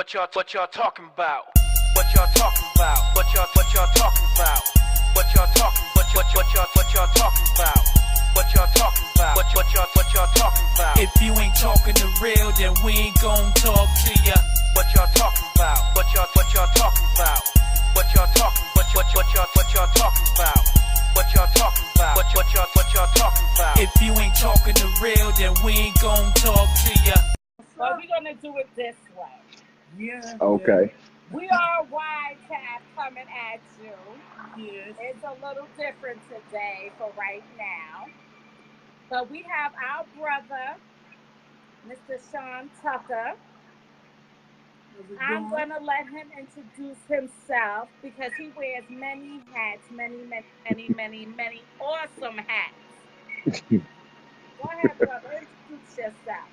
What y'all talking about? What y'all talking about? What y'all talking about? What y'all talking? What y'all talking about? What y'all talking about? What y'all talking about? If you ain't talking the real, then we ain't gon' talk to ya. What y'all talking about? What y'all talking about? What y'all talking? What y'all talking about? What y'all talking about? What y'all talking about? If you ain't talking the real, then we ain't gon' talk to ya. But we're gonna do it this way. Yeah. Okay. We are WYTAP coming at you. Yes. It's a little different today for right now. But we have our brother, Mr. Shun Tucker. I'm going to let him introduce himself because he wears many hats, many awesome hats. Go ahead, brother. Introduce yourself.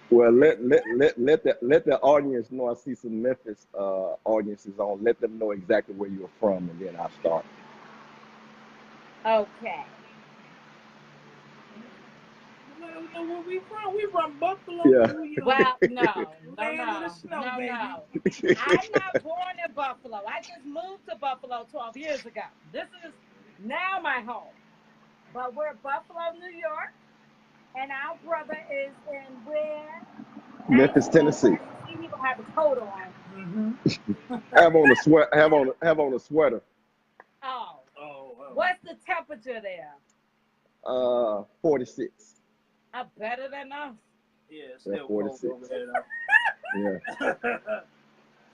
Well, let the audience know. I see some Memphis audiences on. Let them know exactly where you're from, and then I'll start. Okay. Let them know where we from. We from Buffalo, Yeah. New York. Well, no. Land of the snow, baby. I'm not born in Buffalo. I just moved to Buffalo 12 years ago. This is now my home. But we're Buffalo, New York, and our brother is in where? Memphis, Tennessee. See, he gonna have a coat on. Mm-hmm. Have on a sweat. Have on a sweater. Oh. Oh. What's the temperature there? 46. Better than us. Yeah, still 46. cold over there, Yeah.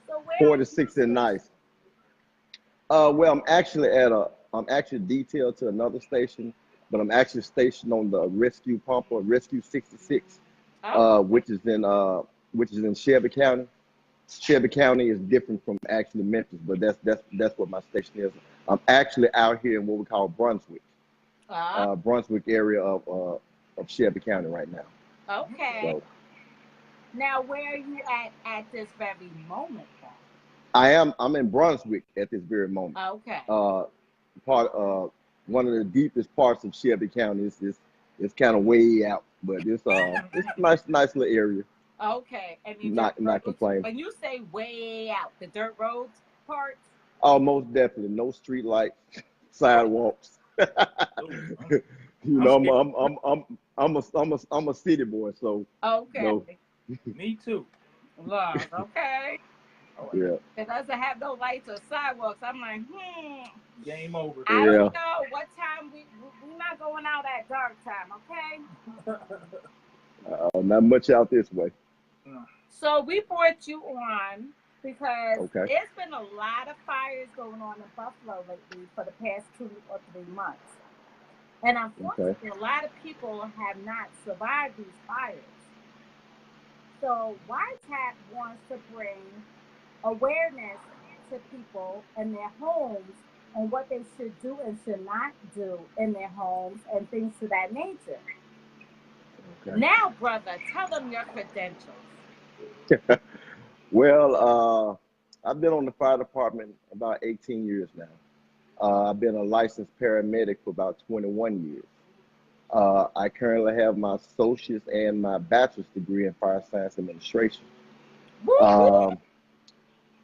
So where 46 and nice. Well, I'm actually detailed to another station, but I'm actually stationed on the rescue pumper, Rescue 66, which is in Shelby County. Shelby County is different from actually Memphis, but that's what my station is. I'm actually out here in what we call Brunswick, Brunswick area of Shelby County right now. Okay. So, now, where are you at this very moment, then? I'm in Brunswick at this very moment. Okay. One of the deepest parts of Shelby County is kind of way out, but it's nice little area. Okay. And you Not complaining. When you say way out, the dirt roads part? Oh, most definitely. No street lights, sidewalks. You know, I'm a city boy, so. Okay. No. Me too. Love. Okay. Yeah. It doesn't have no lights or sidewalks. I'm like, Game over. I don't know what time we're not going out at dark time, okay? Not much out this way. So we brought you on because Okay. there's been a lot of fires going on in Buffalo lately for the past 2 or 3 months. And unfortunately, a lot of people have not survived these fires. So WYTAP wants to bring awareness to people in their homes on what they should do and should not do in their homes and things to that nature. Okay. Now, brother, tell them your credentials. Well, I've been on the fire department about 18 years now. I've been a licensed paramedic for about 21 years. I currently have my associate's and my bachelor's degree in fire science administration.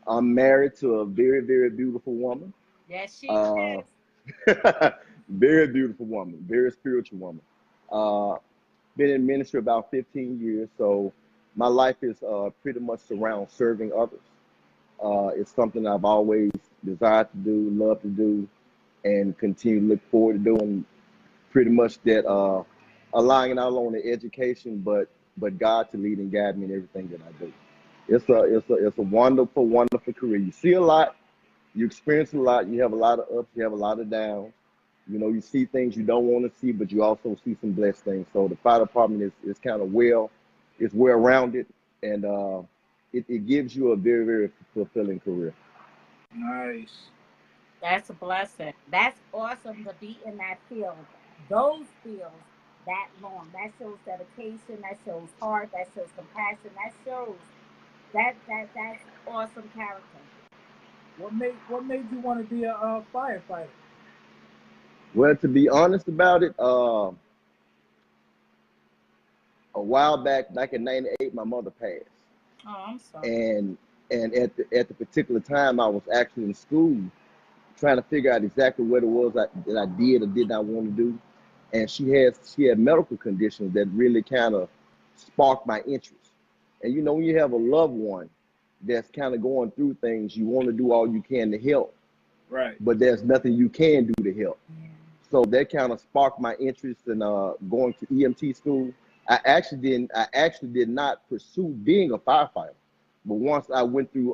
I'm married to a very, very beautiful woman. Yes, she is. Very beautiful woman, very spiritual woman. Been in ministry about 15 years, so my life is pretty much around serving others. It's something I've always desired to do, love to do, and continue to look forward to doing. Pretty much that, allowing not only education, but God to lead and guide me in everything that I do. It's a wonderful, wonderful career. You see a lot, you experience a lot, you have a lot of ups, you have a lot of downs. You know, you see things you don't want to see, but you also see some blessed things. So the fire department is kind of it's well-rounded, and it gives you a very, very fulfilling career. Nice. That's a blessing. That's awesome to be in that field. Those fields that long. That shows dedication. That shows heart. That shows compassion. That shows that's awesome character. What made you want to be a firefighter? Well, to be honest about it, a while back in '98, my mother passed. Oh, I'm sorry. And And at the particular time, I was actually in school trying to figure out exactly what it was that I did or did not want to do. And she had medical conditions that really kind of sparked my interest. And you know, when you have a loved one that's kind of going through things, you want to do all you can to help. Right. But there's nothing you can do to help. So that kind of sparked my interest in going to EMT school. I actually did not pursue being a firefighter. But once I went through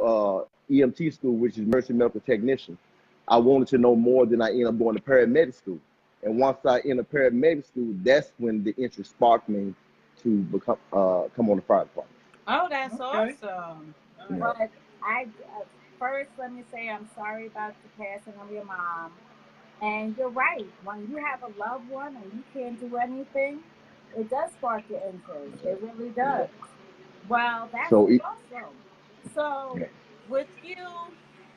EMT school, which is emergency medical technician, I wanted to know more. Than I ended up going to paramedic school. And once I entered paramedic school, that's when the interest sparked me to become come on the fire department. Oh, that's awesome. Yeah. But first, let me say I'm sorry about the passing of your mom. And you're right. When you have a loved one and you can't do anything, it does spark your interest. It really does. Well, that's awesome. So, with you,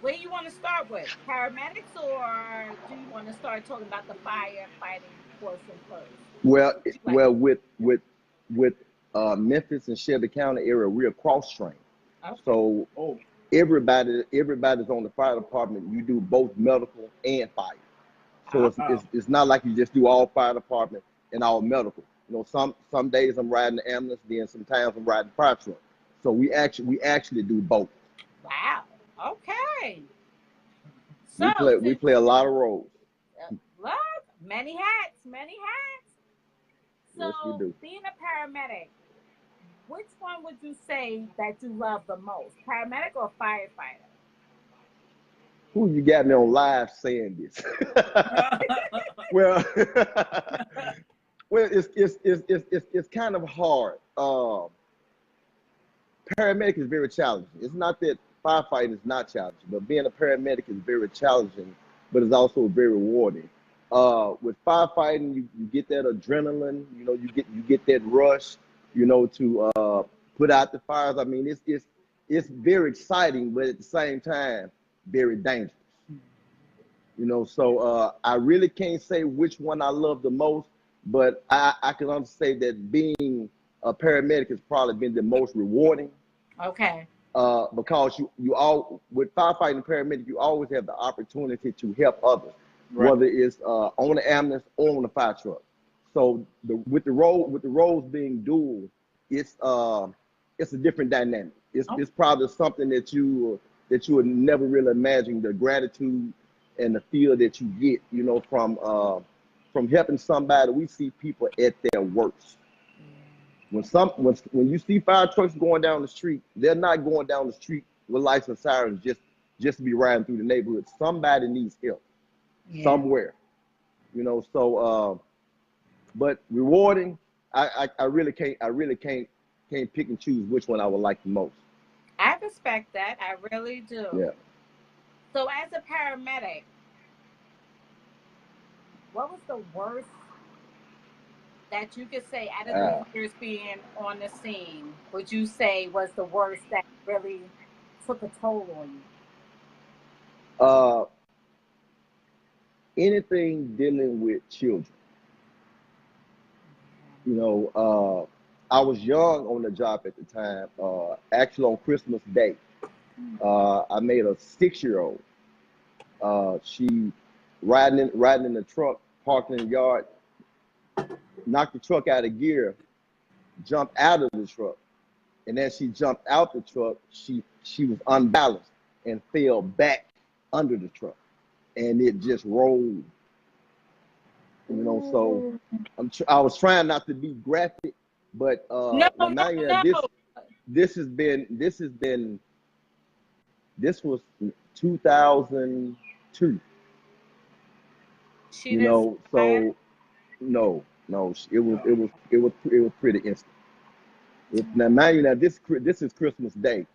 where you want to start with? Paramedics, or do you want to start talking about the firefighting portion first? Well, with Memphis and Shelby County area, we're cross-trained. Okay. So everybody's on the fire department. You do both medical and fire. So it's not like you just do all fire department and all medical. You know, some days I'm riding the ambulance, then sometimes I'm riding the fire truck. So we actually do both. Wow. Okay. So we play a lot of roles. Look, many hats. So yes, we do. Being a paramedic, which one would you say that you love the most, paramedic or firefighter? Ooh, you got me on live saying this. well, it's kind of hard. Paramedic is very challenging. It's not that firefighting is not challenging, but being a paramedic is very challenging, but it's also very rewarding. With firefighting, you get that adrenaline. You know, you get that rush. You know, to put out the fires. I mean, it's very exciting, but at the same time, very dangerous. You know, so I really can't say which one I love the most, but I can understand that being a paramedic has probably been the most rewarding. Okay. Because you all with firefighting and paramedic, you always have the opportunity to help others, right. Whether it's on the ambulance or on the fire truck. So with the roles being dual, it's a different dynamic. It's probably something that you would never really imagine, the gratitude and the feel that you get, you know, from helping somebody. We see people at their worst. When you see fire trucks going down the street, they're not going down the street with lights and sirens just to be riding through the neighborhood. Somebody needs help somewhere, you know. So, but rewarding, I really can't pick and choose which one I would like the most. I respect that. I really do. Yeah. So, as a paramedic, what was the worst that you could say out of the years being on the scene, would you say was the worst that really took a toll on you? Anything dealing with children. You know, I was young on the job at the time. Actually, on Christmas Day, I made a 6-year-old. She riding in the truck, parked in the yard, knocked the truck out of gear, jumped out of the truck, and then she jumped out the truck. She was unbalanced and fell back under the truck, and it just rolled. You know, so I was trying not to be graphic, but this was 2002. You know, so no, it was pretty instant. Now mind you, this is Christmas Day,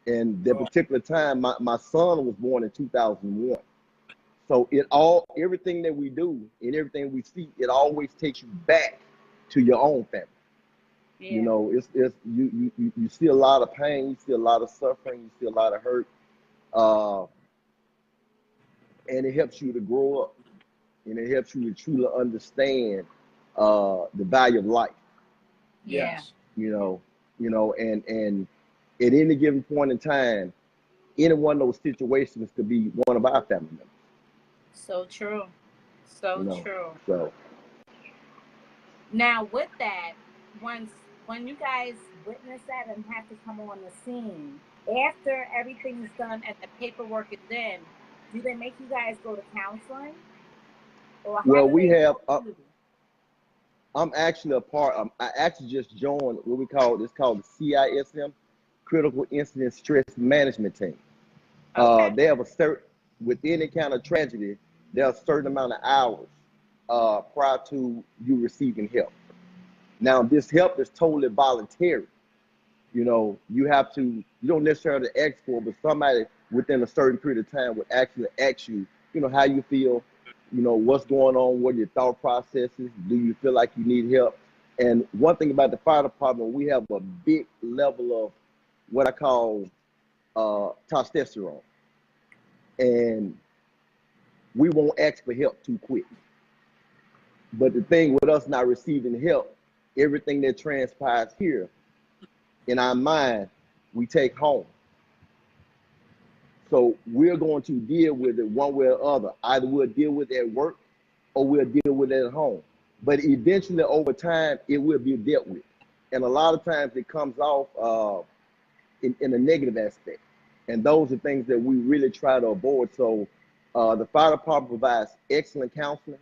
and that particular time, my son was born in 2001. So everything that we do and everything we see, it always takes you back to your own family. Yeah. You know, you see a lot of pain, you see a lot of suffering, you see a lot of hurt, and it helps you to grow up, and it helps you to truly understand the value of life. Yes. You know, and at any given point in time, any one of those situations could be one of our family members. So true. So true. So now with that, when you guys witness that and have to come on the scene, after everything's done and the paperwork is in, do they make you guys go to counseling? Or well, we have. I'm actually a part. I actually just joined what we call it's called the CISM, Critical Incident Stress Management Team. Okay. They have a certain with any kind of tragedy, there's a certain amount of hours prior to you receiving help. Now, this help is totally voluntary. You know, you don't necessarily ask for it, but somebody within a certain period of time would actually ask you, you know, how you feel, you know, what's going on, what are your thought processes, do you feel like you need help? And one thing about the fire department, we have a big level of what I call testosterone. And we won't ask for help too quick. But the thing with us not receiving help, everything that transpires here in our mind, we take home. So we're going to deal with it one way or other. Either we'll deal with it at work or we'll deal with it at home. But eventually, over time, it will be dealt with. And a lot of times it comes off in a negative aspect. And those are things that we really try to avoid. So the fire department provides excellent counseling.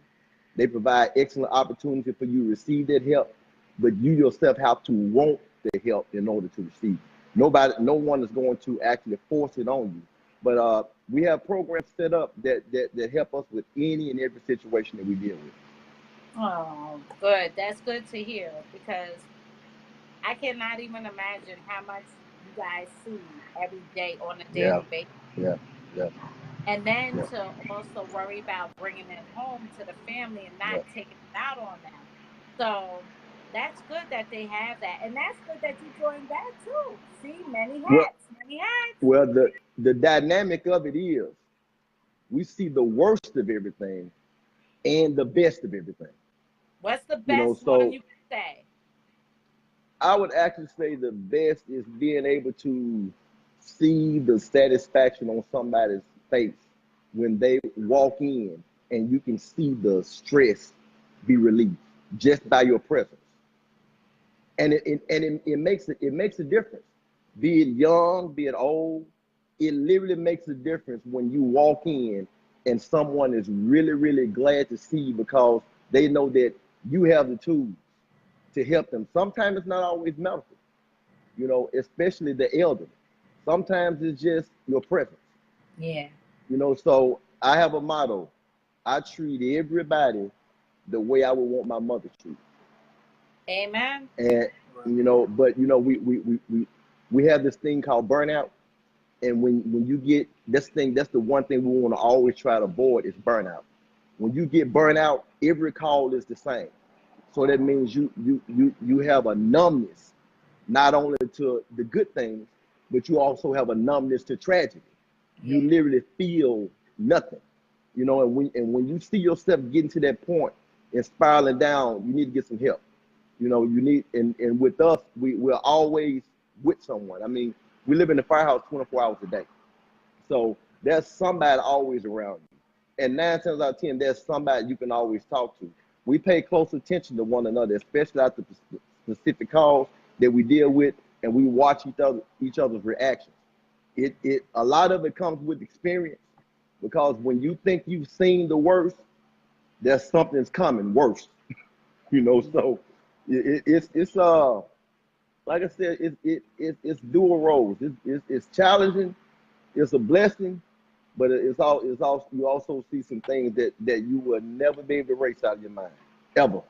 They provide excellent opportunity for you to receive that help, but you yourself have to want the help in order to receive it. No one is going to actually force it on you. But we have programs set up that help us with any and every situation that we deal with. Oh, good. That's good to hear, because I cannot even imagine how much you guys see every day on a daily basis. Yeah. And then to also worry about bringing it home to the family and not taking it out on them. So that's good that they have that. And that's good that you joined that too. See, many hats. Well, the dynamic of it is we see the worst of everything and the best of everything. What's the best one you could say? I would actually say the best is being able to see the satisfaction on somebody's face when they walk in and you can see the stress be relieved just by your presence. And it makes a difference. Be it young, be it old, it literally makes a difference when you walk in and someone is really, really glad to see you because they know that you have the tools to help them. Sometimes it's not always medical, you know, especially the elderly. Sometimes it's just your presence. Yeah. You know, so I have a motto. I treat everybody the way I would want my mother treated. Amen. And you know, but you know, we have this thing called burnout. And when you get this thing, that's the one thing we want to always try to avoid is burnout. When you get burnout, every call is the same. So that means you have a numbness, not only to the good things, but you also have a numbness to tragedy. You literally feel nothing, you know. And when you see yourself getting to that point and spiraling down, you need to get some help. You know, you need, and with us, we're always with someone. I mean, we live in the firehouse 24 hours a day, so there's somebody always around you. And 9 times out of 10, there's somebody you can always talk to. We pay close attention to one another, especially after specific calls that we deal with, and we watch each other's reactions. A lot of it comes with experience, because when you think you've seen the worst, there's something's coming worse. You know, so it's like I said, it's dual roles. It's challenging, it's a blessing, but it's also you also see some things that you will never be able to erase out of your mind, ever.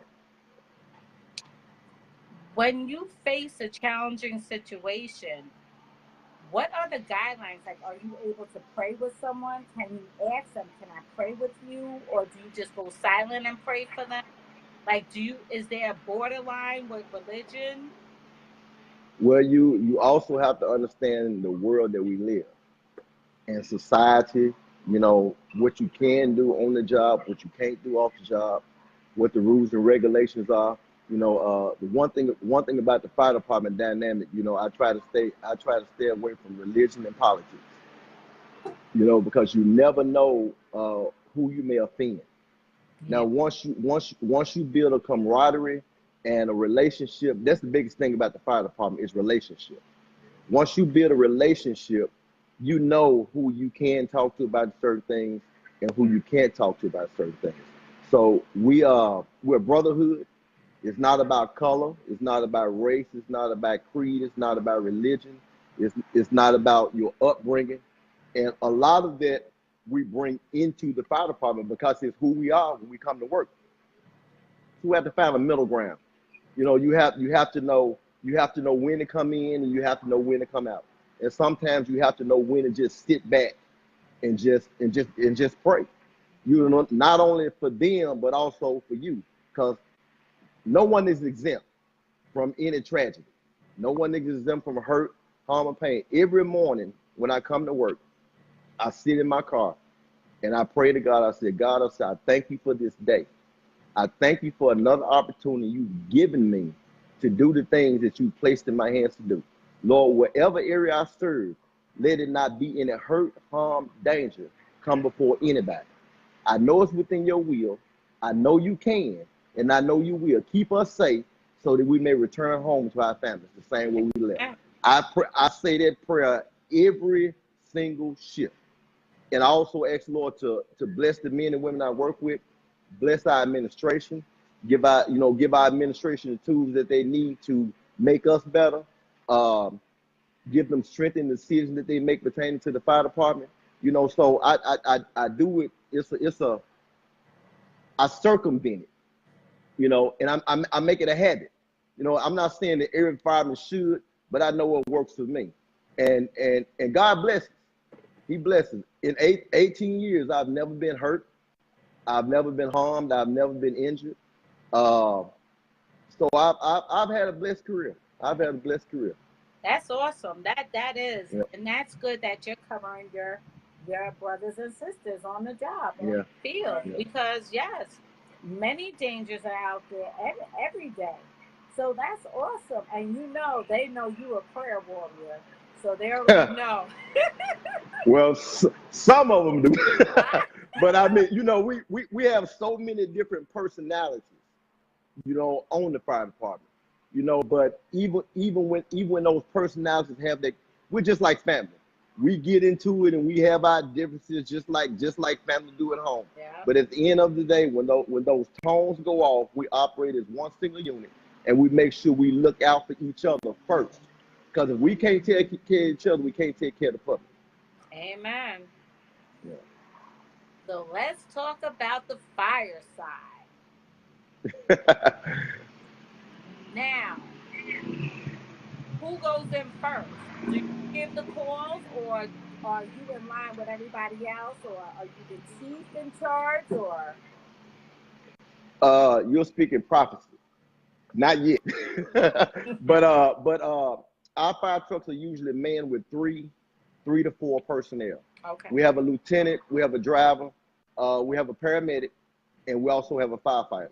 When you face a challenging situation, what are the guidelines? Like, are you able to pray with someone? Can you ask them, can I pray with you? Or do you just go silent and pray for them? Like, is there a borderline with religion? Well, you also have to understand the world that we live in, society, you know, what you can do on the job, what you can't do off the job, what the rules and regulations are. You know, the one thing about the fire department dynamic, you know, I try to stay away from religion and politics. you know, because you never know who you may offend. Yeah. Now, once you build a camaraderie and a relationship, that's the biggest thing about the fire department is relationship. Once you build a relationship, you know who you can talk to about certain things and who you can't talk to about certain things. So we're brotherhood. It's not about color. It's not about race. It's not about creed. It's not about religion. It's not about your upbringing. And a lot of that we bring into the fire department because it's who we are when we come to work. So we have to find a middle ground. You know, you have to know when to come in and you have to know when to come out. And sometimes you have to know when to just sit back and just pray. You know, not only for them but also for you, because no one is exempt from any tragedy. No one is exempt from hurt, harm, and pain. Every morning when I come to work, I sit in my car and I pray to God. I said, God, I thank you for this day. I thank you for another opportunity you've given me to do the things that you placed in my hands to do. Lord, whatever area I serve, let it not be any hurt, harm, danger come before anybody. I know it's within your will. I know you can, and I know you will. Keep us safe so that we may return home to our families the same way we left. I say that prayer every single shift. And I also ask Lord to bless the men and women I work with, bless our administration, give our administration the tools that they need to make us better, give them strength in the decisions that they make pertaining to the fire department. You know, so I do it. I circumvent it. You know, and I make it a habit. You know, I'm not saying that every fireman should, but I know what works for me. And God blesses. He blesses. In 18 years, I've never been hurt. I've never been harmed. I've never been injured. So I've had a blessed career. That's awesome. That is, Yeah. and that's good that you're covering your brothers and sisters on the job, on Yeah. the field, Yeah. because yes, many dangers are out there every day. So that's awesome, and you know they know you a prayer warrior, so they already know. Well, some of them do. But I mean, you know, we have so many different personalities, you know, on the fire department. You know, but even when those personalities have that, we're just like family. We get into it and we have our differences just like family do at home. Yeah. But at the end of the day, when those tones go off, we operate as one single unit, and we make sure we look out for each other first. Because if we can't take care of each other, we can't take care of the public. Amen. Yeah. So let's talk about the fire side. Now, who goes in first? Do you give the calls, or are you in line with everybody else, or are you the chief in charge, or? You're speaking prophecy. Not yet. but our fire trucks are usually manned with three to four personnel. Okay. We have a lieutenant, we have a driver, we have a paramedic, and we also have a firefighter.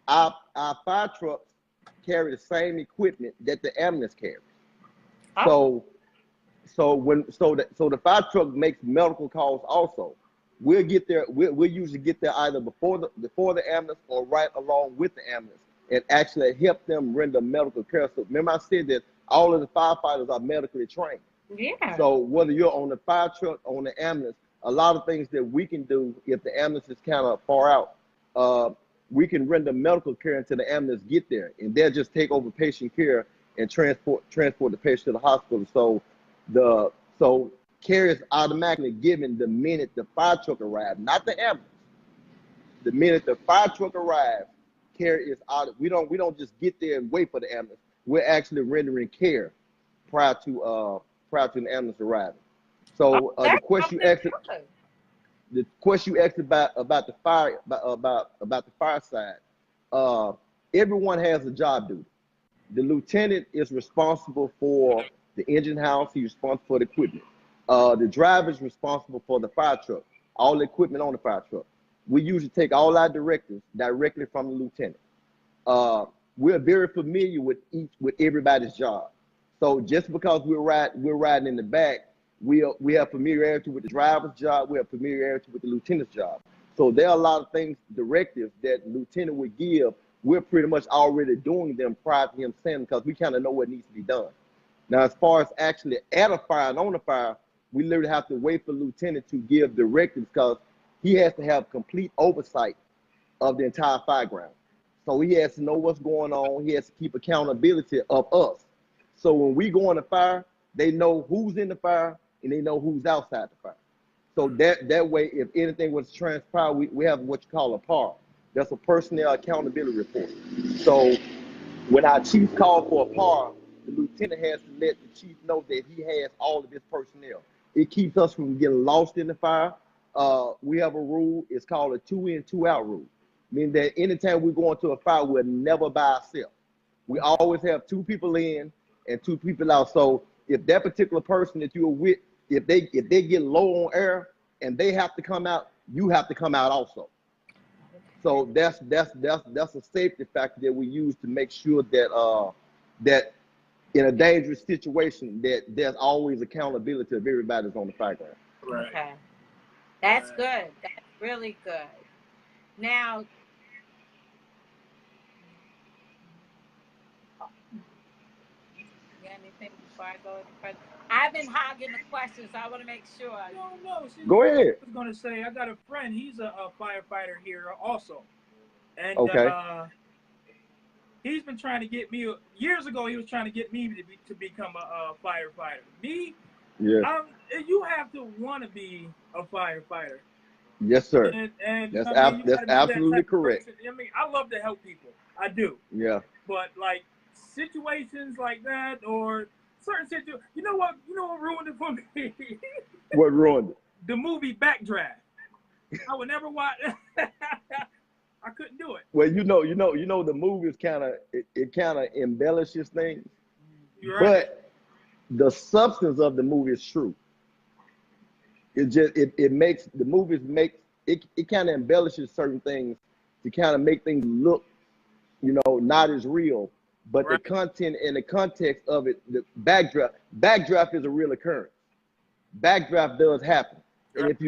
Our fire trucks carry the same equipment that the ambulance carries. Oh. So the fire truck makes medical calls also. We'll get there. We'll usually get there either before the ambulance or right along with the ambulance, and actually help them render medical care. So remember I said that all of the firefighters are medically trained. Yeah. So whether you're on the fire truck or on the ambulance, a lot of things that we can do if the ambulance is kind of far out, we can render medical care until the ambulance get there, and they'll just take over patient care and transport the patient to the hospital. So care is automatically given the minute the fire truck arrives, not the ambulance. The minute the fire truck arrives, care is out. We don't just get there and wait for the ambulance. We're actually rendering care prior to the ambulance arriving. So the question you asked about the fire about the fire side, everyone has a job duty. The lieutenant is responsible for the engine house. He's responsible for the equipment. The driver is responsible for the fire truck, all the equipment on the fire truck. We usually take all our directives directly from the lieutenant. We're very familiar with everybody's job. So just because we're riding in the back, We have familiarity with the driver's job. We have familiarity with the lieutenant's job. So there are a lot of things, directives that lieutenant would give. We're pretty much already doing them prior to him saying, because we kind of know what needs to be done. Now, as far as actually at a fire and on a fire, we literally have to wait for lieutenant to give directives, because he has to have complete oversight of the entire fire ground. So he has to know what's going on. He has to keep accountability of us. So when we go on a fire, they know who's in the fire and they know who's outside the fire. So that way, if anything was to transpire, we have what you call a PAR. That's a personnel accountability report. So when our chief calls for a PAR, the lieutenant has to let the chief know that he has all of his personnel. It keeps us from getting lost in the fire. We have a rule, it's called a 2 in, 2 out rule. Meaning that anytime we go into a fire, we're never by ourselves. We always have 2 people in and 2 people out. So if that particular person that you're with, if they get low on air and they have to come out, you have to come out also. So that's a safety factor that we use to make sure that that in a dangerous situation that there's always accountability of everybody that's on the fire ground. Right. Okay. That's good. That's really good. Now, you got anything before I go any further? I've been hogging the questions, so I want to make sure. No. See, Go ahead. I was going to say, I got a friend. He's a firefighter here also. And Okay. he's been trying to get me, years ago, he was trying to get me to become a firefighter. Me, Yeah. you have to want to be a firefighter. Yes, sir. And That's I mean, you gotta be that absolutely type of correct. person. I mean, I love to help people. I do. Yeah. But like situations like that, or certain situations, you know what ruined it for me? What ruined it? The movie Backdraft. I would never watch. I couldn't do it. Well, you know, the movies kind of embellishes things, You're right. but the substance of the movie is true. It just it makes the movies it kind of embellishes certain things to kind of make things look, not as real. But Right. the content and the context of it, the backdraft is a real occurrence. Backdraft does happen. And if a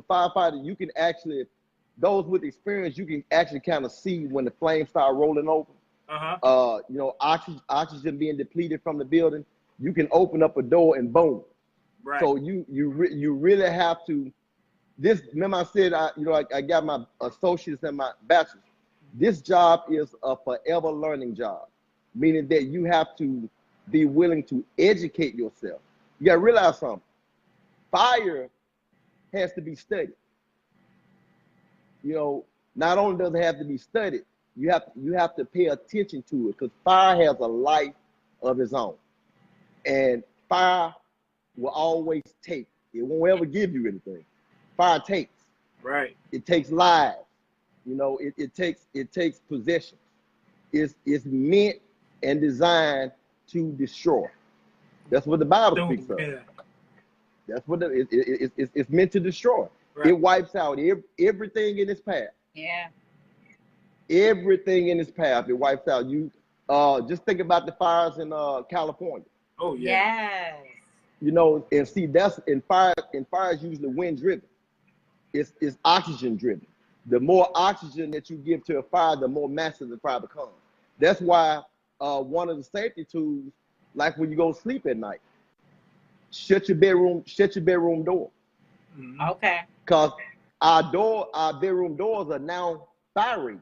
firefighter, you can actually, those with experience, you can actually kind of see when the flames start rolling over. Oxygen being depleted from the building. You can open up a door and boom. Right. So you really have to. Remember I said I got my associates and my bachelor's. This job is a forever learning job, meaning that you have to be willing to educate yourself. You got to realize something. Fire has to be studied. Not only does it have to be studied, you have to pay attention to it, because fire has a life of its own. And fire will always take. It won't ever give you anything. Fire takes. Right. It takes lives. It takes possession. It's meant and designed to destroy. That's what the Bible speaks of. Yeah. That's what it's meant to destroy. Right. It wipes out everything in its path. Yeah. Everything in its path, it wipes out. You just think about the fires in California. Oh yeah. Yes. And see, that's in fire. And fire is usually wind driven. It's oxygen driven. The more oxygen that you give to a fire, the more massive the fire becomes. That's why one of the safety tools, like when you go to sleep at night, shut your bedroom door. Mm-hmm. Okay. Because our bedroom doors are now fire rated.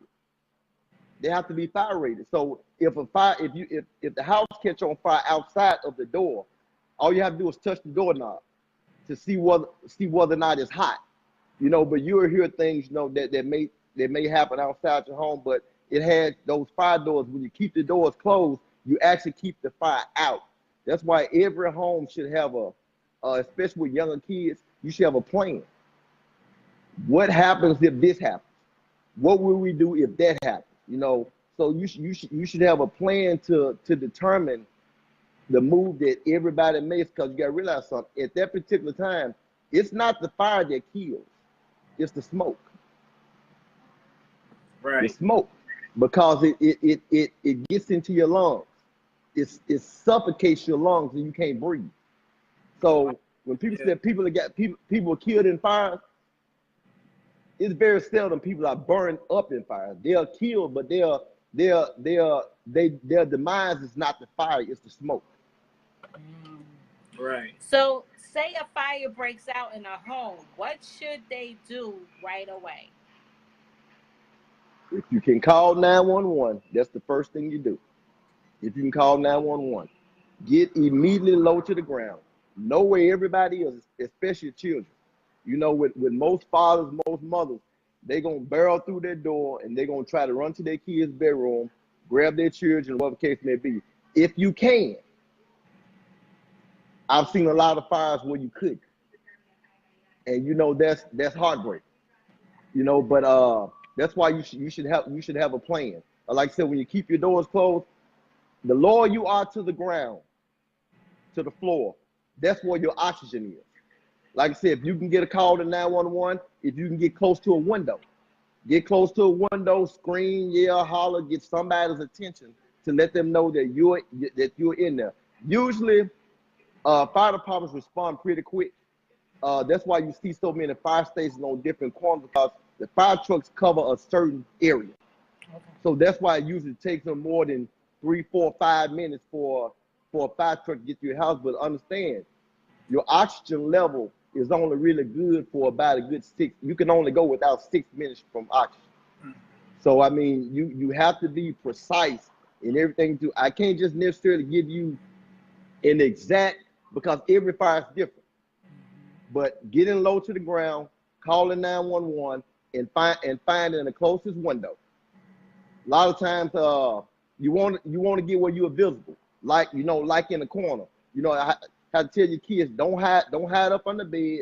They have to be fire rated. So if the house catch on fire outside of the door, all you have to do is touch the doorknob to see whether or not it's hot. But you'll hear things, that may happen outside your home, but it has those fire doors. When you keep the doors closed, you actually keep the fire out. That's why every home should have especially with younger kids, you should have a plan. What happens if this happens? What will we do if that happens? So you should have a plan to determine the move that everybody makes, because you got to realize something. At that particular time, it's not the fire that kills. It's the smoke. Right. The smoke, because it gets into your lungs. It suffocates your lungs and you can't breathe. So when people say people killed in fires, it's very seldom people are burned up in fire. They are killed, but their demise is not the fire; it's the smoke. Right. So, say a fire breaks out in a home, what should they do right away? If you can call 911, that's the first thing you do. If you can call 911, get immediately low to the ground. Know where everybody is, especially children. You know, with most fathers, most mothers, they're going to barrel through their door and they're going to try to run to their kids' bedroom, grab their children, whatever the case may be. If you can. I've seen a lot of fires where you couldn't. And, you know, that's heartbreak. You know, but that's why you should have a plan. Like I said, when you keep your doors closed, the lower you are to the ground, to the floor, that's where your oxygen is. Like I said, if you can get a call to 911, if you can get close to a window, scream, yell, holler, get somebody's attention to let them know that you're in there. Usually, fire departments respond pretty quick. That's why you see so many fire stations on different corners, because the fire trucks cover a certain area. Okay. So that's why it usually takes them more than 3, 4, 5 minutes for a fire truck to get to your house. But understand, your oxygen level is only really good for about a good 6. You can only go without 6 minutes from oxygen. So I mean, you have to be precise in everything. I can't just necessarily give you an exact, because every fire is different. But getting low to the ground, calling 911, and finding the closest window. A lot of times, you want to get where you're visible, like in the corner. You know, I have to tell your kids, don't hide up under bed,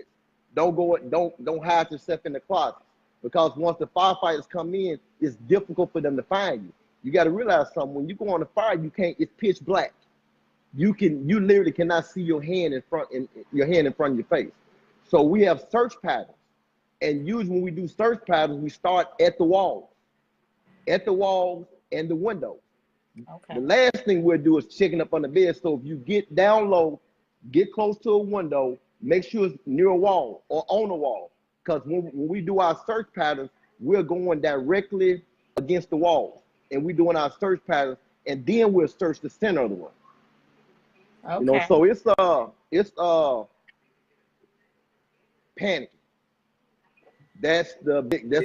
don't hide yourself in the closet, because once the firefighters come in, it's difficult for them to find you. You got to realize something. When you go on the fire, it's pitch black. You literally cannot see your hand in front of your face. So we have search patterns, and usually when we do search patterns, we start at the walls and the windows. Okay. The last thing we'll do is checking up on the bed. So if you get down low, get close to a window, make sure it's near a wall or on a wall, because when we do our search patterns, we're going directly against the walls, and we're doing our search patterns, and then we'll search the center of the room. Okay. You know, so it's panic. That's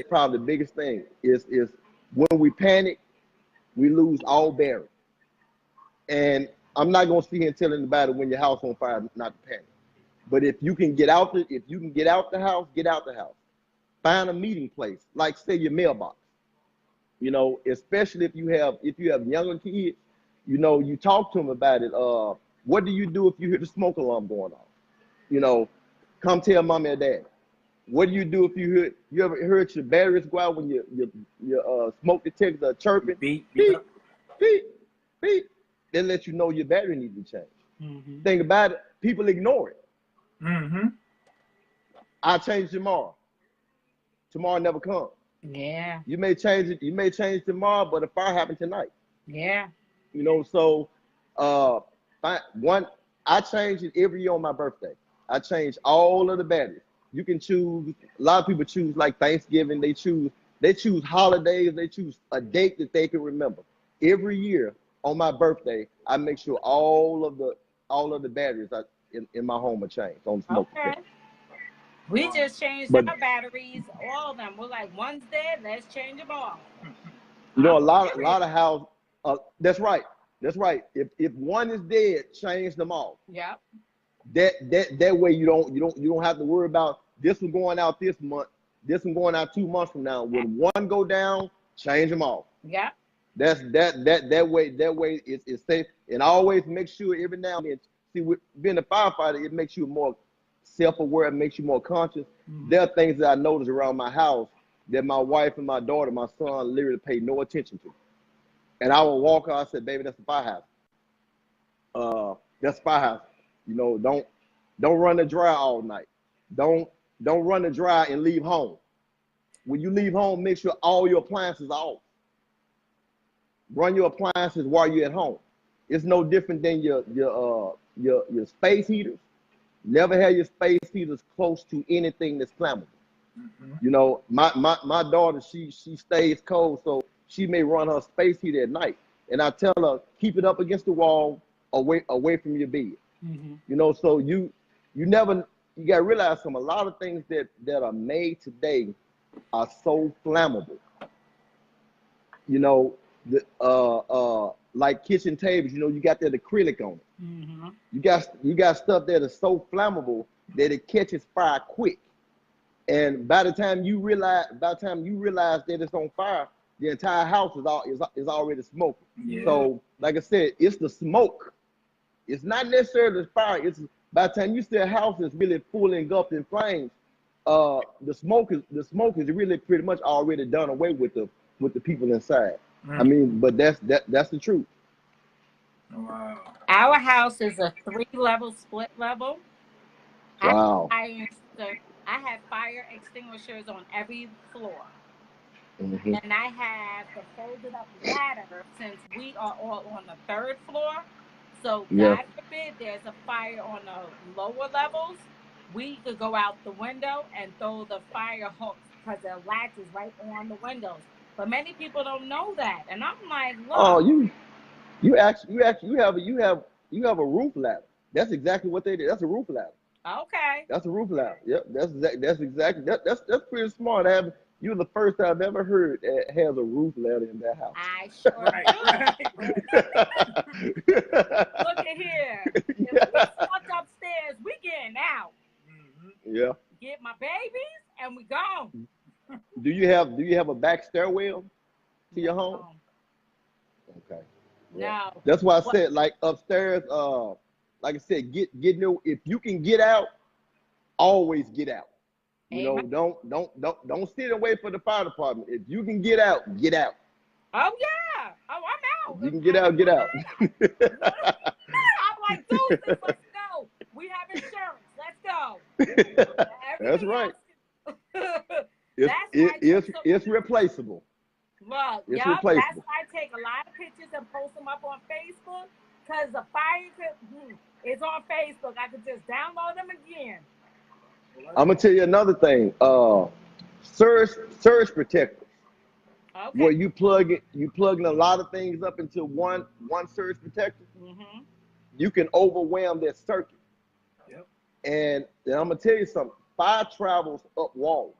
probably the biggest thing is when we panic, we lose all bearing. And I'm not gonna sit here and tell anybody when your house on fire not to panic. But if you can get out the house, get out the house. Find a meeting place, like say your mailbox. You know, especially if you have younger kids, you know, you talk to them about it. What do you do if you hear the smoke alarm going off? You know, come tell mommy or dad. What do you do if you ever heard your batteries go out when your smoke detectors are chirping? Beep, beep, beep, beep. They let you know your battery needs to change. Mm-hmm. Think about it. People ignore it. Mm-hmm. I'll change tomorrow. Tomorrow never comes. Yeah. You may change it. You may change tomorrow, but a fire happened tonight. Yeah. You know, so I change it every year on my birthday. I change all of the batteries. You can choose. A lot of people choose like Thanksgiving. They choose holidays. They choose a date that they can remember. Every year on my birthday, I make sure all of the batteries in my home are changed on the smoke detector. We just changed our batteries, all of them. We're like, one's dead, let's change them all. You know, a lot of houses. That's right. That's right. If one is dead, change them all. Yep. That way you don't have to worry about this one going out this month, this one going out 2 months from now. When one go down, change them all. Yeah. That way it's safe. And always make sure every now and then. See, with being a firefighter, it makes you more self-aware. It makes you more conscious. Mm-hmm. There are things that I notice around my house that my wife and my daughter, my son, literally pay no attention to. And I will walk out. I said, "Baby, that's the firehouse. That's the firehouse. You know, don't run the dry all night. Don't run the dry and leave home. When you leave home, make sure all your appliances are off. Run your appliances while you're at home. It's no different than your space heaters. Never have your space heaters close to anything that's flammable. Mm-hmm. You know, my daughter, she stays cold, so she may run her space heater at night. And I tell her, keep it up against the wall, away from your bed. Mm-hmm. You know, so you gotta realize a lot of things that are made today are so flammable. You know, like kitchen tables, you know, you got that acrylic on it. Mm-hmm. You got stuff that is so flammable that it catches fire quick. And by the time you realize that it's on fire, the entire house is already smoking. Yeah. So, like I said, it's the smoke. It's not necessarily the fire. It's by the time you see a house that's really full engulfed in flames, the smoke is really pretty much already done away with the people inside. Mm-hmm. I mean, but that's the truth. Wow. Our house is a 3-level split level. Wow. I have fire extinguishers on every floor. Mm-hmm. And I have the folded up ladder since we are all on the 3rd floor. So Yeah. God forbid there's a fire on the lower levels, we could go out the window and throw the fire hose because the latch is right on the windows. But many people don't know that. And I'm like, look. Oh, you have a roof ladder. That's exactly what they did. That's a roof ladder. Okay. That's a roof ladder. Yep. That's exactly that's pretty smart. You're the first I've ever heard that has a roof ladder in their house. I sure do. Look at here. If we stuck upstairs, we getting out. Mm-hmm. Yeah. Get my babies and we gone. Do you have a back stairwell to your home? Okay. Yeah. No. That's why I said, like, upstairs, like I said, if you can get out, always get out. You Amen. know, don't sit and wait for the fire department. If you can get out, get out. Oh yeah. Oh, I'm out. If you can get out, get out. I'm like, dude, let's go. We have insurance. Let's go. That's right. That's It's replaceable. Look, It's y'all, replaceable. that's why I take a lot of pictures and post them up on Facebook because the fire is on Facebook. I could just download them again. I'm gonna tell you another thing. Surge protectors. Okay. Where you plug in a lot of things up into one surge protector. Mm-hmm. You can overwhelm that circuit. Yep. And I'm gonna tell you something. Fire travels up walls,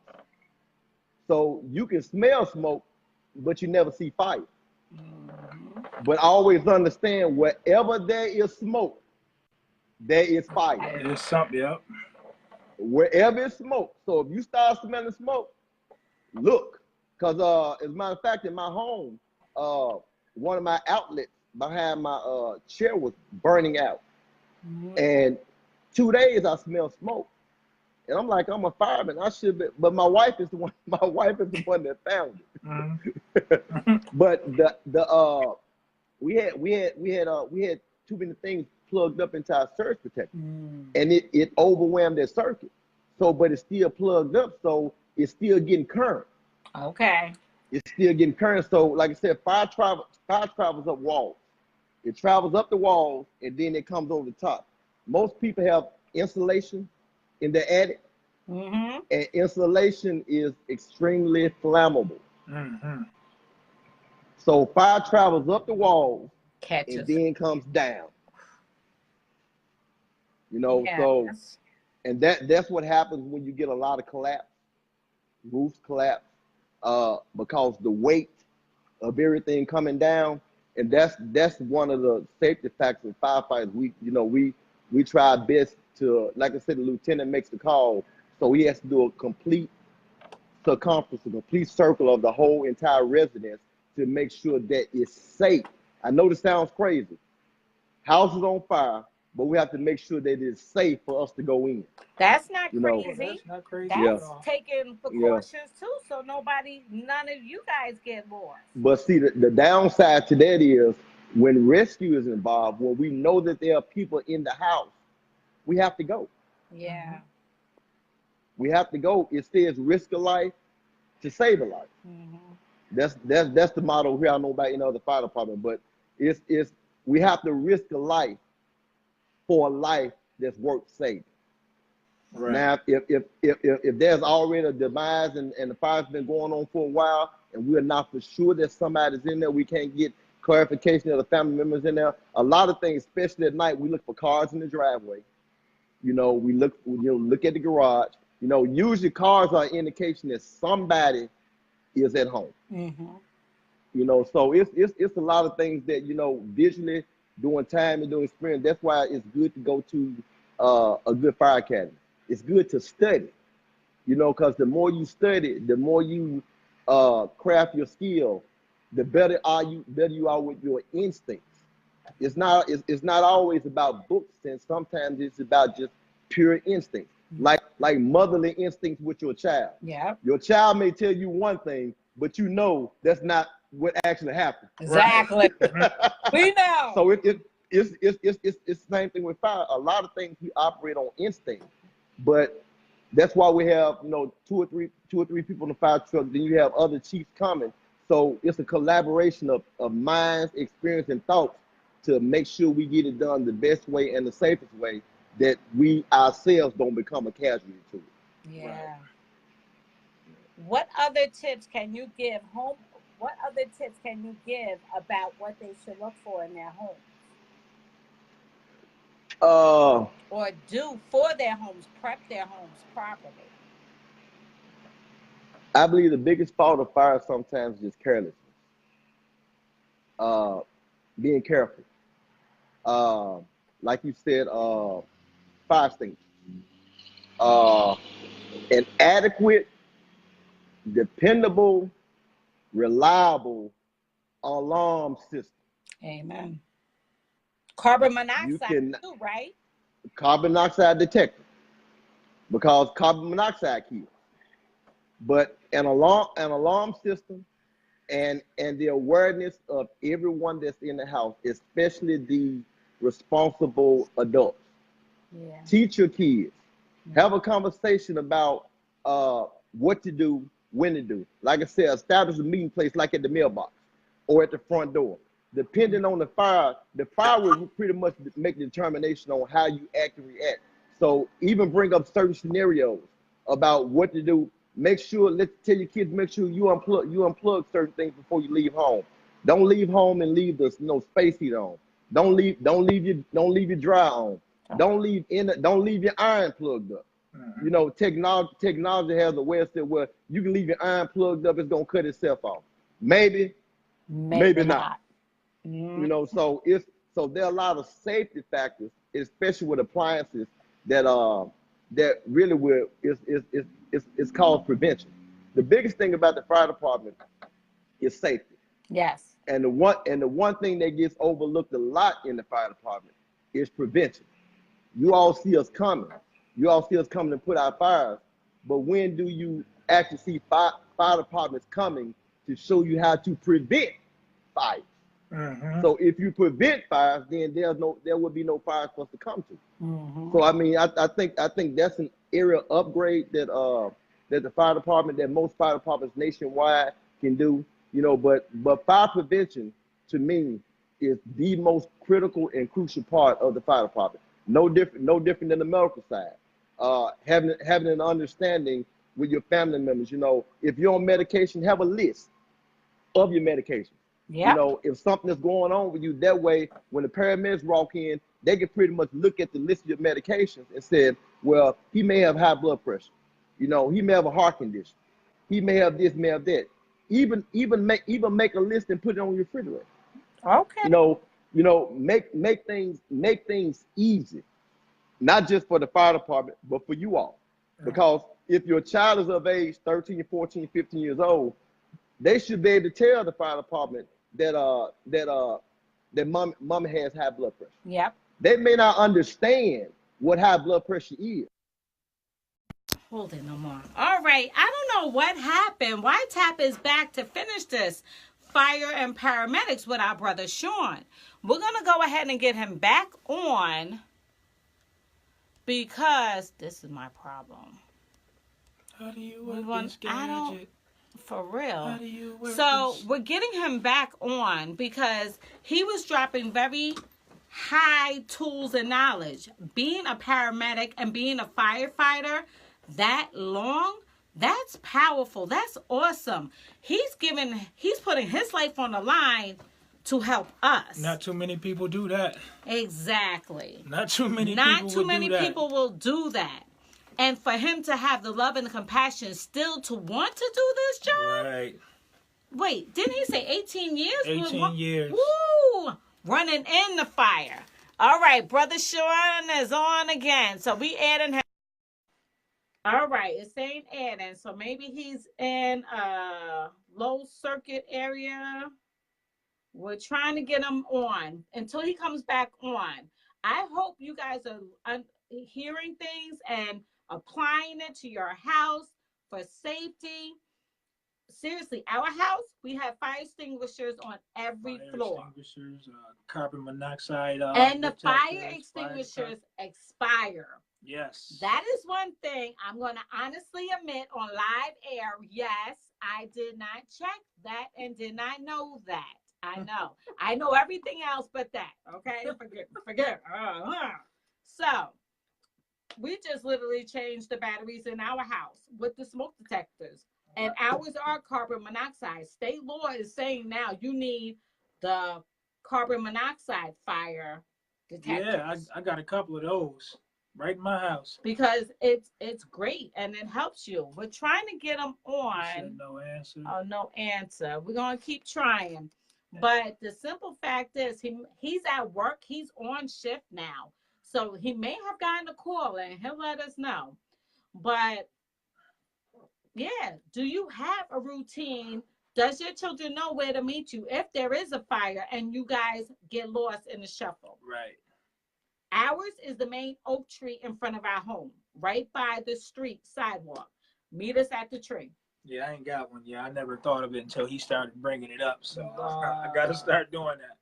so you can smell smoke, but you never see fire. Mm-hmm. But always understand, wherever there is smoke, there is fire. There's something. Yep. Wherever it's smoke. So if you start smelling smoke, look. Because as a matter of fact, in my home, one of my outlets behind my chair was burning out. Mm-hmm. And 2 days I smelled smoke. And I'm like, I'm a fireman. I should be, but my wife is the one that found it. Mm-hmm. But we had too many things plugged up into our surge protector. Mm. And it overwhelmed that circuit. So, but it's still plugged up, so it's still getting current. Okay. It's still getting current. So, like I said, fire travels up walls. It travels up the walls, and then it comes over the top. Most people have insulation in their attic, Mm-hmm. and insulation is extremely flammable. Mm-hmm. So fire travels up the walls Catches. and then comes down. You know, Yes. so and that's what happens when you get a lot of collapse, roofs collapse, because the weight of everything coming down, and that's one of the safety factors of firefighters. We try our best to, like I said, the lieutenant makes the call, so he has to do a complete circumference, a complete circle of the whole entire residence to make sure that it's safe. I know this sounds crazy. House is on fire, but we have to make sure that it's safe for us to go in. That's not You know. crazy. That's not crazy. That's at all. taking precautions too, so none of you guys get lost. But see, the downside to that is when rescue is involved, when we know that there are people in the house, we have to go. Yeah. We have to go. It says risk a life to save a life. Mm-hmm. That's the motto here. I don't know about any other fire department, but it's we have to risk a life for a life that's worth saving. Right. Now, if there's already a demise and the fire's been going on for a while, and we're not for sure that somebody's in there, we can't get clarification of the family members in there. A lot of things, especially at night, we look for cars in the driveway. We look at the garage. Usually cars are an indication that somebody is at home. So it's a lot of things that visually during time and during experience. That's why it's good to go to a good fire academy. It's good to study, because the more you study, the more you craft your skill, the better you are with your instincts. It's not always about books, and sometimes it's about just pure instinct, like motherly instincts with your child. Yeah. Your child may tell you one thing, but that's not what actually happened. Exactly. Right? We know. So it's the same thing with fire. A lot of things we operate on instinct, but that's why we have two or three people in the fire truck. Then you have other chiefs coming. So it's a collaboration of minds, experience, and thoughts to make sure we get it done the best way and the safest way, that we ourselves don't become a casualty to it. Yeah. Right. What other tips can you give about what they should look for in their homes? Or do for their homes, prep their homes properly? I believe the biggest fault of fire sometimes is carelessness. Being careful. Like you said, fire extinguishers. An adequate, dependable, reliable alarm system. Amen. Carbon monoxide too, right? Carbon monoxide detector, because carbon monoxide kills. But an alarm system, and the awareness of everyone that's in the house, especially the responsible adults. Yeah. Teach your kids. Have a conversation about what to do, when to do. Like I said, establish a meeting place like at the mailbox or at the front door. Depending on the fire will pretty much make the determination on how you act and react. So even bring up certain scenarios about what to do. Tell your kids, make sure you unplug certain things before you leave home. Don't leave home and leave the space heater on. Don't leave your dryer on. Don't leave your iron plugged up. Technology has a way of saying, well, you can leave your iron plugged up, it's gonna cut itself off. Maybe not. So there are a lot of safety factors, especially with appliances, that really it's called prevention. The biggest thing about the fire department is safety. Yes. And the one thing that gets overlooked a lot in the fire department is prevention. You all see us coming. You all see us coming to put out fires, but when do you actually see fire departments coming to show you how to prevent fires? So if you prevent fires, then there will be no fires for us to come to. So I mean, I think that's an area upgrade that the fire department, that most fire departments nationwide can do. But fire prevention to me is the most critical and crucial part of the fire department. No different than the medical side. Having an understanding with your family members. If you're on medication, have a list of your medications. Yeah. If something is going on with you, that way, when the paramedics walk in, they can pretty much look at the list of your medications and say, well, he may have high blood pressure. He may have a heart condition. He may have this, may have that. Even make a list and put it on your refrigerator. Okay. Make things easy, not just for the fire department, but for you all. Because if your child is of age 13, 14, 15 years old, they should be able to tell the fire department that mom has high blood pressure. Yep. They may not understand what high blood pressure is. Hold it no more. All right. I don't know what happened. YTAP is back to finish this fire and paramedics with our brother Shun. We're going to go ahead and get him back on because this is my problem. How do you work this gadget? For real. How do you work so this? We're getting him back on because he was dropping very high tools and knowledge. Being a paramedic and being a firefighter that long, that's powerful. That's awesome. He's putting his life on the line to help us. Not too many people do that. Exactly. Not too many people will do that. And for him to have the love and the compassion still to want to do this job. Right. Wait, didn't he say 18 years? 18 years. Woo! Running in the fire. All right, Brother Shun is on again. So we adding him. All right, it's saying adding. So maybe he's in a low circuit area. We're trying to get him on until he comes back on. I hope you guys are hearing things and applying it to your house for safety. Seriously, our house, we have fire extinguishers on every floor. Extinguishers, carbon monoxide. And the fire extinguishers expire. Yes. That is one thing I'm going to honestly admit on live air. Yes, I did not check that and did not know that. I know. I know everything else but that. Okay? Forget. So, we just literally changed the batteries in our house with the smoke detectors. And ours are carbon monoxide. State law is saying now you need the carbon monoxide fire detectors. Yeah, I got a couple of those right in my house. Because it's great and it helps you. We're trying to get them on. No answer. Oh, no answer. We're going to keep trying. But the simple fact is he's at work. He's on shift now. So he may have gotten a call and he'll let us know. But yeah, do you have a routine? Does your children know where to meet you if there is a fire and you guys get lost in the shuffle? Right. Ours is the main oak tree in front of our home, right by the street sidewalk. Meet us at the tree. Yeah, I ain't got one. Yeah, I never thought of it until he started bringing it up. So I got to start doing that.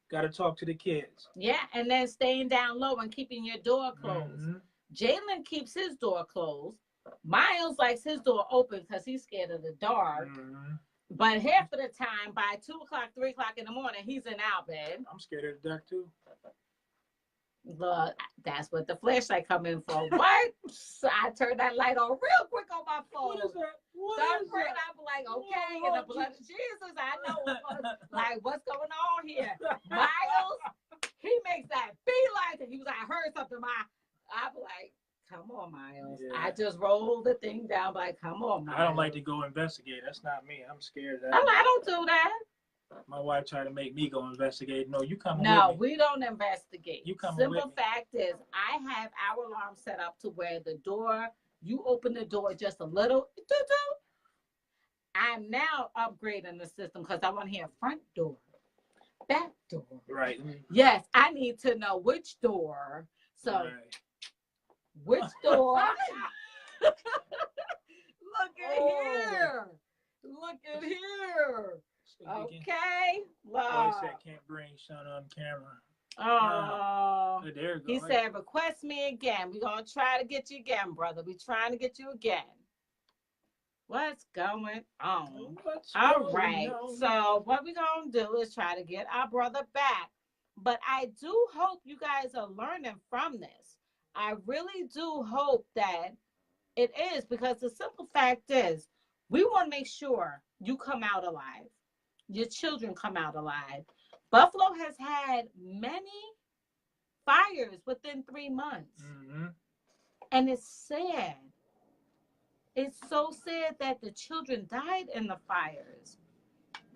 Got to talk to the kids. Yeah, and then staying down low and keeping your door closed. Mm-hmm. Jalen keeps his door closed. Miles likes his door open because he's scared of the dark. Mm-hmm. But half of the time, by 2 o'clock, 3 o'clock in the morning, he's in our bed. I'm scared of the dark, too. Look, that's what the flashlight come in for. What? So I turned that light on real quick on my phone. What is that? I'm like, okay, in the blood of Jesus, I know what's going on here. Miles, he makes that beeline. And he was like, I heard something. I'm like, come on, Miles. Yeah. I just rolled the thing down, like, come on, Miles. I don't like to go investigate. That's not me. I'm scared of that. I don't do that. My wife tried to make me go investigate. No, you come with me. No, we don't investigate. You come with me. Simple fact is, I have our alarm set up to where the door, you open the door just a little. I'm now upgrading the system because I want to hear front door, back door. Right. Yes, I need to know which door. So, right. Which door? Look at here. Look at here. Okay. Oh, he said can't bring Shun on camera. Oh. There you go. He said request me again. We're going to try to get you again, brother. We're trying to get you again. What's going on? All right. So what we're going to do is try to get our brother back. But I do hope you guys are learning from this. I really do hope that it is, because the simple fact is we want to make sure you come out alive. Your children come out alive. Buffalo has had many fires within 3 months. Mm-hmm. And it's sad. It's so sad that the children died in the fires.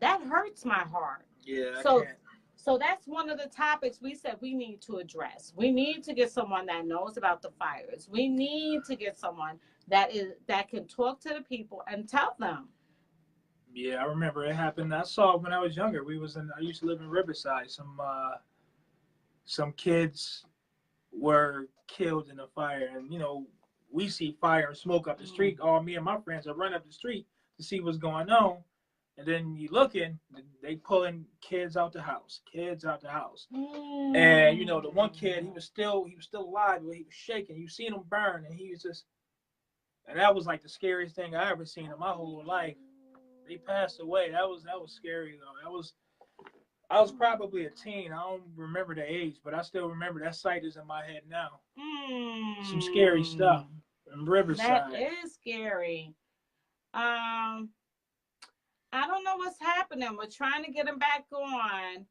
That hurts my heart. Yeah, So that's one of the topics we said we need to address. We need to get someone that knows about the fires. We need to get someone that can talk to the people and tell them. Yeah, I remember it happened. I saw it when I was younger. I used to live in Riverside. Some kids were killed in a fire, and we see fire and smoke up the street. All me and my friends are run up the street to see what's going on. And then you looking, they pulling kids out the house. And the one kid, he was still alive, but he was shaking. You seen him burn, and he was just, and that was like the scariest thing I ever seen in my whole life. They passed away. That was scary though. I was probably a teen. I don't remember the age, but I still remember that sight is in my head now. Some scary stuff in Riverside. That is scary. I don't know what's happening. We're trying to get him back on.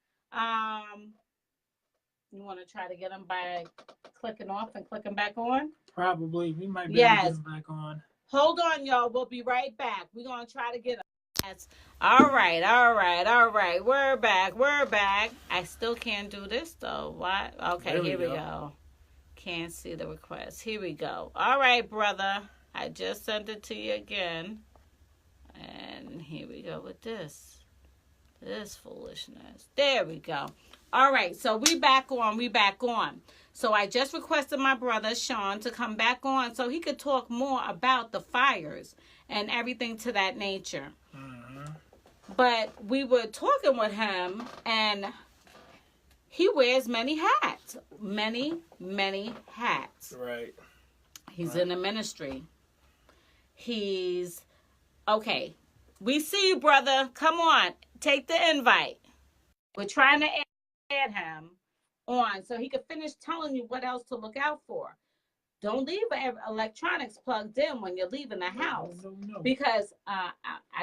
You want to try to get him by clicking off and clicking back on? Probably. We might be able to get him back on. Hold on, y'all. We'll be right back. We're going to try to get him. All right. We're back. I still can't do this, though. What? Okay, here we go. Can't see the request. Here we go. All right, brother. I just sent it to you again. And here we go with this. This foolishness. There we go. All right, so we back on. So I just requested my brother, Shun, to come back on so he could talk more about the fires and everything to that nature. Mm-hmm. But we were talking with him, and he wears many hats. Many hats. Right. He's in the ministry. Okay. We see you, brother. Come on. Take the invite. We're trying to add him on so he could finish telling you what else to look out for. Don't leave electronics plugged in when you're leaving the house. No. Because I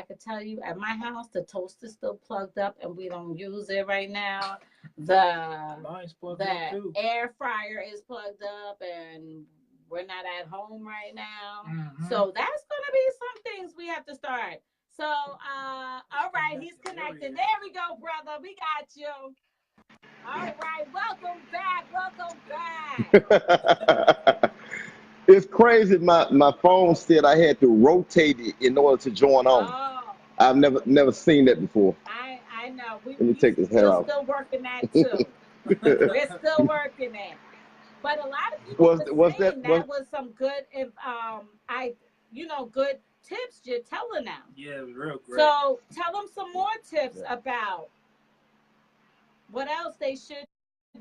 could tell you at my house, the toaster's still plugged up and we don't use it right now. The air fryer is plugged up and we're not at home right now. Mm-hmm. So that's going to be some things we have to start. So, all right, he's connected. There we go, brother. We got you. All right, welcome back. It's crazy. My phone said I had to rotate it in order to join on. Oh. I've never seen that before. I know. Let me take this head off. We're still working that too. We're still working it. But a lot of people that was some good good tips you're telling them. Yeah, real great. So tell them some more tips about what else they should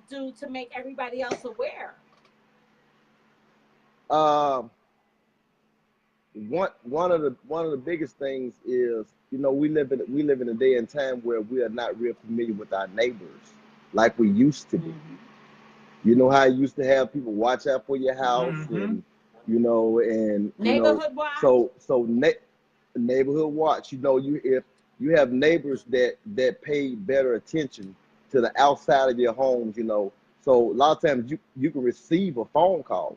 do to make everybody else aware. One of the biggest things is, we live in a day and time where we are not real familiar with our neighbors like we used to be. Mm-hmm. You know how you used to have people watch out for your house, mm-hmm. and neighborhood watch. So neighborhood watch. If you have neighbors that pay better attention to the outside of your homes, so a lot of times you can receive a phone call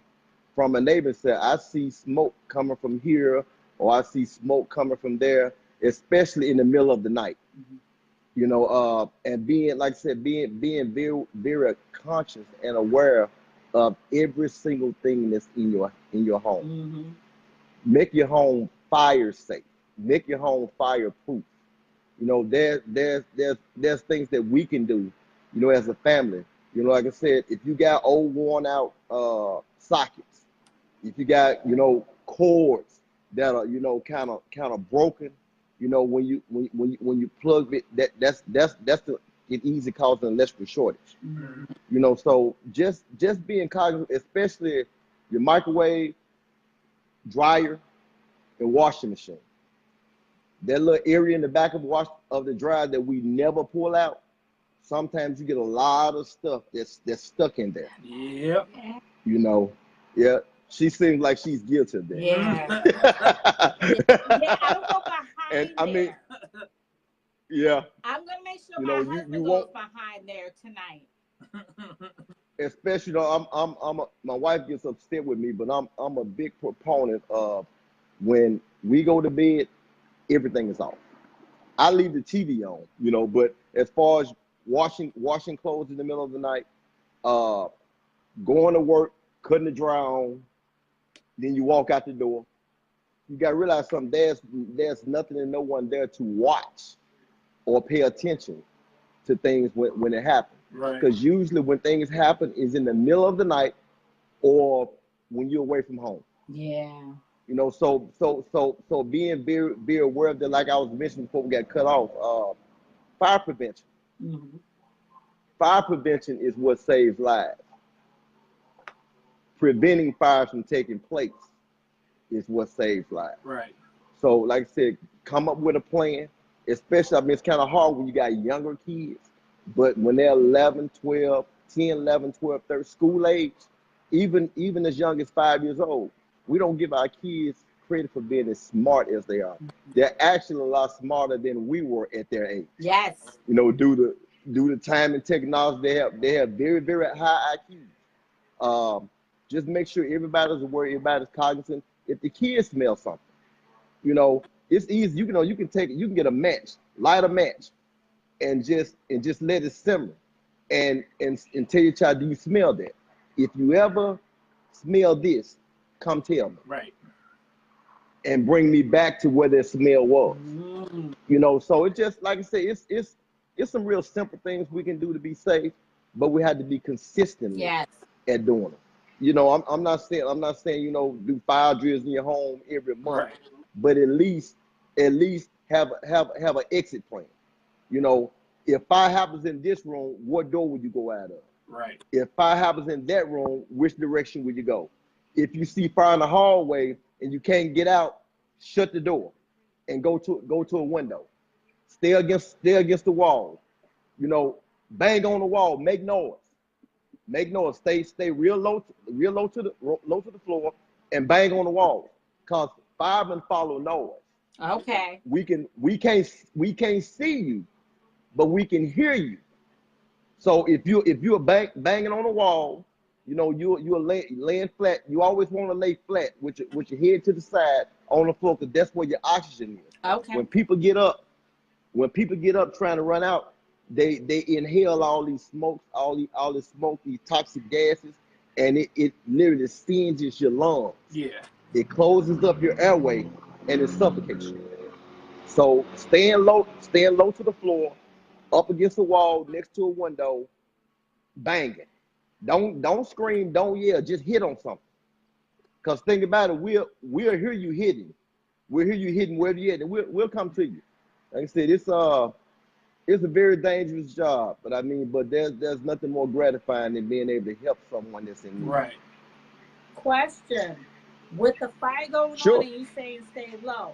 from a neighbor and say, I see smoke coming from here, or I see smoke coming from there, especially in the middle of the night. Mm-hmm. And being, like I said, being very, very conscious and aware of every single thing that's in your home. Mm-hmm. Make your home fire safe. Make your home fireproof. There's things that we can do, as a family. Like I said, if you got old worn out sockets, if you got cords that are kind of broken, when you plug it, that's it easy cause an electrical shortage. Mm-hmm. So just being cognizant, especially your microwave, dryer, and washing machine. That little area in the back of the dryer that we never pull out, sometimes you get a lot of stuff that's stuck in there. Yep. Yeah. She seems like she's guilty of that. Yeah. Yeah, I don't go behind and I mean, yeah. I'm gonna make sure my husband goes behind there tonight. Especially, my wife gets upset with me, but I'm a big proponent of when we go to bed, everything is off. I leave the TV on, but as far as washing clothes in the middle of the night, going to work, cutting the dryer on, then you walk out the door. You got to realize something. There's nothing and no one there to watch or pay attention to things when it happens. Right. Because usually when things happen is in the middle of the night or when you're away from home. Yeah. So being very, very aware of that, like I was mentioning before we got cut off, fire prevention. Mm-hmm. Fire prevention is what saves lives. Preventing fires from taking place is what saves lives. Right. So, like I said, come up with a plan. Especially, it's kind of hard when you got younger kids. But when they're 11, 12, 10, 11, 12, 13, school age, even as young as 5 years old, we don't give our kids credit for being as smart as they are. They're actually a lot smarter than we were at their age. Yes. You know, due to time and technology, they have very, very high IQ. Just make sure everybody's aware, everybody's cognizant. If the kids smell something, you know, it's easy. You can get a match, light a match, and just let it simmer, and tell your child, do you smell that? If you ever smell this, come tell me. Right. And bring me back to where that smell was. You know, so it just, like I say, it's some real simple things we can do to be safe, but we have to be consistent at doing them. You know, I'm not saying, you know, do fire drills in your home every month, Right. but at least have an exit plan. You know, if fire happens in this room, what door would you go out of? Right. If fire happens in that room, which direction would you go? If you see fire in the hallway and you can't get out, shut the door and go to a window. Stay against the wall. You know, bang on the wall, make noise. Make noise. Stay real low to the floor and bang on the wall. Cause firemen follow noise. Okay. We can't see you, but we can hear you. So if you're banging on the wall, you know, you're laying flat. You always want to lay flat with your head to the side on the floor, because that's where your oxygen is. Okay. When people get up trying to run out, they inhale all these smokes, all this smoke, these toxic gases, and it literally singes your lungs. Yeah. It closes up your airway and it suffocates you. So staying low to the floor, up against the wall, next to a window, banging. Don't scream, don't yell, just hit on something. Because think about it, we'll hear you hitting. We'll hear you hitting wherever you're at, and we'll come to you. Like I said, it's a very dangerous job, but there's nothing more gratifying than being able to help someone that's in need. Right. Question: with the fire going on and you saying stay low,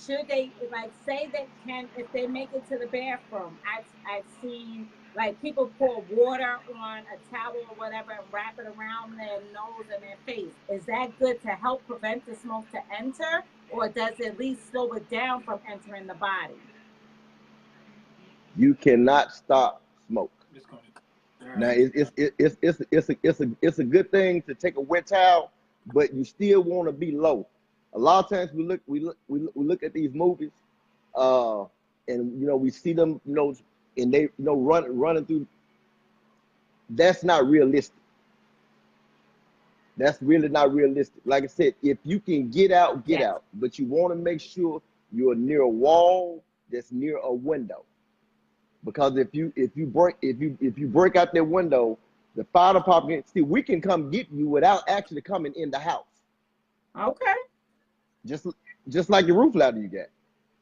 should they, like, say they can, if they make it to the bathroom? I've seen, like, people pour water on a towel or whatever and wrap it around their nose and their face. Is that good to help prevent the smoke to enter, or does it at least slow it down from entering the body? You cannot stop smoke. Now it's a good thing to take a wet towel, but you still want to be low. A lot of times we look at these movies, and you know, we see them, you know, and they, you know, running through. That's not realistic. That's really not realistic. Like I said, if you can get out, get out, but you want to make sure you're near a wall that's near a window. Because if you break out that window, the fire department, see, we can come get you without actually coming in the house. Okay. Just like the roof ladder you got.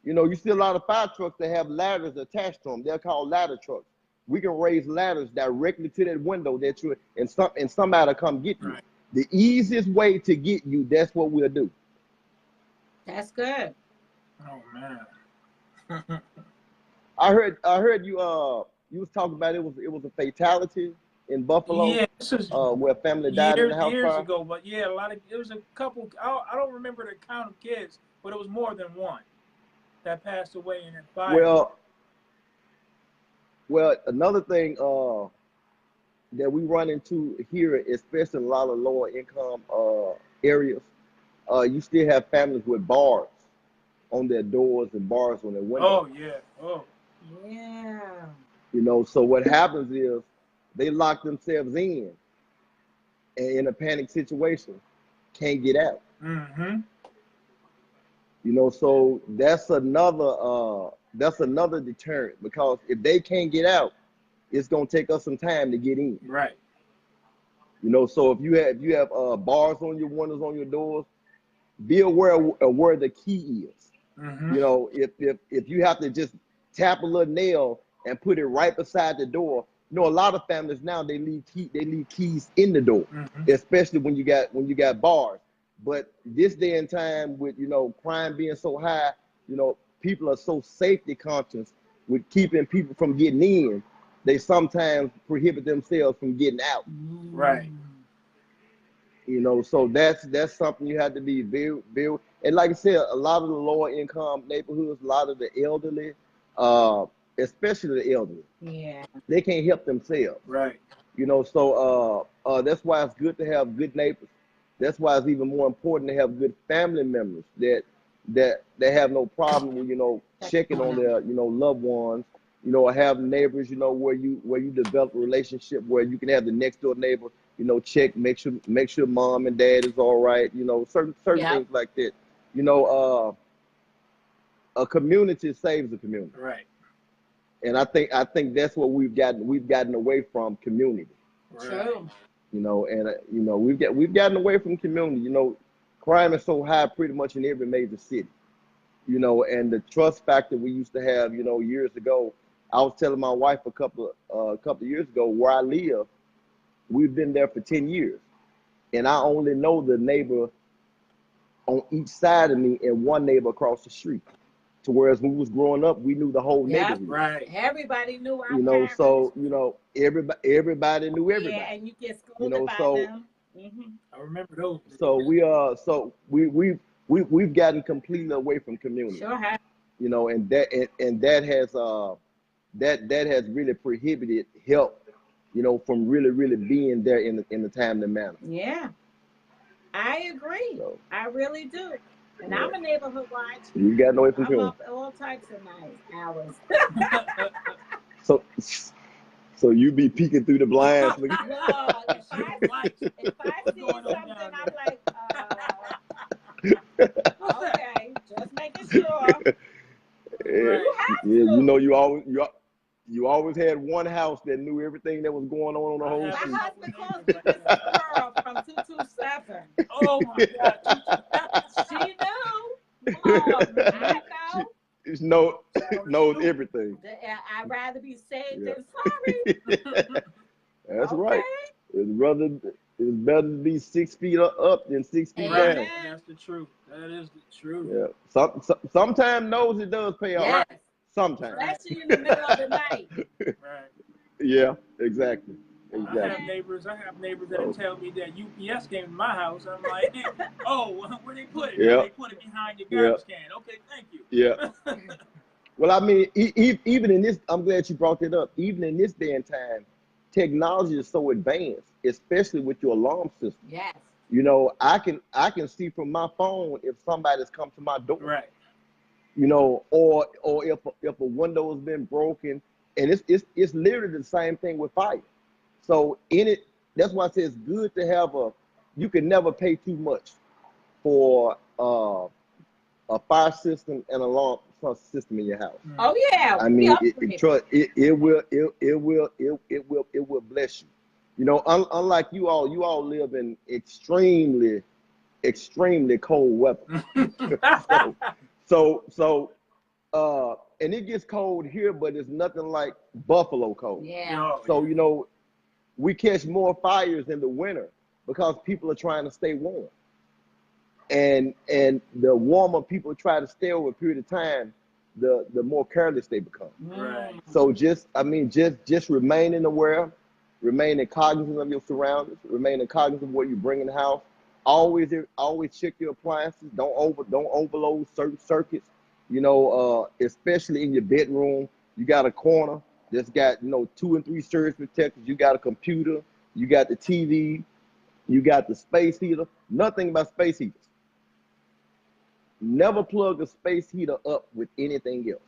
You know, you see a lot of fire trucks that have ladders attached to them. They're called ladder trucks. We can raise ladders directly to that window that you're, and somebody come get you. Right. The easiest way to get you, that's what we'll do. That's good. Oh man. I heard you was talking about it was a fatality in Buffalo. Yeah, this is where a family died in the house years fire. ago, but yeah, it was a couple. I don't remember the count of kids, but it was more than one that passed away in that fire. Well, another thing that we run into here, especially in a lot of lower income areas, you still have families with bars on their doors and bars on their windows. Oh yeah. Oh yeah. You know, so what happens is they lock themselves in, and in a panic situation, can't get out. Mm-hmm. You know, so that's another deterrent, because if they can't get out, it's gonna take us some time to get in. Right. You know, so if you have bars on your windows, on your doors, be aware of where the key is. Mm-hmm. You know, if you have to just tap a little nail and put it right beside the door. You know, a lot of families now, they leave keys in the door, mm-hmm. especially when you got bars. But this day and time, with, you know, crime being so high, you know, people are so safety conscious with keeping people from getting in, they sometimes prohibit themselves from getting out. Right. You know, so that's something you have to be very, very. And like I said, a lot of the lower income neighborhoods, a lot of the elderly, especially the elderly, Yeah. they can't help themselves. Right. You know, so that's why it's good to have good neighbors. That's why it's even more important to have good family members that have no problem with, you know, checking on their, you know, loved ones. You know, have neighbors, you know, where you develop a relationship where you can have the next door neighbor, you know, check, make sure mom and dad is all right. You know, certain things like that. You know, a community saves a community. Right. And I think that's what we've gotten away from, community. True. You know, and you know, we've gotten away from community. You know, crime is so high pretty much in every major city. You know, and the trust factor we used to have, you know, years ago. I was telling my wife a couple of years ago, where I live, we've been there for 10 years, and I only know the neighbor on each side of me and one neighbor across the street. To whereas when we was growing up, we knew the whole neighborhood. Right. Everybody knew our You know, parents. so you know, everybody knew everybody. Yeah, and you get scolded You know, by so them. I remember those. so we've gotten completely away from community. Sure have. You know, and that has really prohibited help, you know, from really being there in the timely manner. Yeah, I agree. So, I really do. And yeah. I'm a neighborhood watch. You got away from I'm community. up all types of nights, hours. So you be peeking through the blinds. No, if I see something, I'm like, okay, just making sure. Yeah, you know, you always had one house that knew everything that was going on the whole My street. husband calls me Miss Pearl from 227. Oh my God. She knew. I know. She knows everything. I'd rather be saved Yeah. than sorry. That's Okay. right. It's better to be 6 feet up than 6 feet Amen. down. That's the truth. That is the truth. Yeah. Sometimes knows it does pay off. Yes. Sometimes. Especially in the middle of the night. Right. Yeah, exactly. I have neighbors that tell me that UPS came to my house. I'm like, oh, where they put it? Yeah. They put it behind your garbage can. Okay, thank you. Yeah. Well, I mean, even in this, I'm glad you brought that up. Even in this day and time, technology is so advanced, especially with your alarm system. Yes. You know, I can see from my phone if somebody's come to my door. Right. You know, or if a window has been broken, and it's literally the same thing with fire. So that's why I say it's good to have you can never pay too much for a fire system and alarm system in your house. Oh yeah. I mean, it will bless you. You know, unlike you all live in extremely cold weather. So and it gets cold here, but it's nothing like Buffalo cold. Yeah. So, you know, we catch more fires in the winter because people are trying to stay warm. And the warmer people try to stay over a period of time, the more careless they become. Right. So just remaining aware, remaining cognizant of your surroundings, remaining cognizant of what you bring in the house. Always check your appliances. Don't overload certain circuits. You know, especially in your bedroom, you got a corner that's got, you know, 2 and 3 surge protectors. You got a computer. You got the TV. You got the space heater. Nothing about space heaters. Never plug a space heater up with anything else.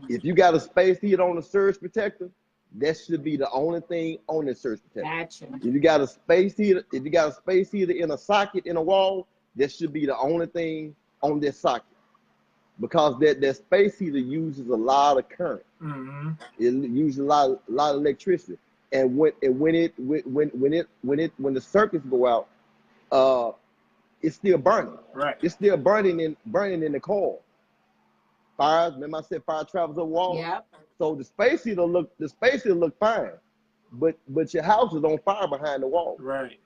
If you got a space heater on a surge protector, that should be the only thing on the surge protector. Gotcha. If you got a space heater in a socket in a wall, that should be the only thing on that socket. Because that space heater uses a lot of current. Mm-hmm. It uses a lot of electricity. And when the circuits go out, it's still burning. Right. It's still burning in the coil. Fires. Remember I said fire travels over walls. Yep. So the space heater look fine, but your house is on fire behind the wall. Right.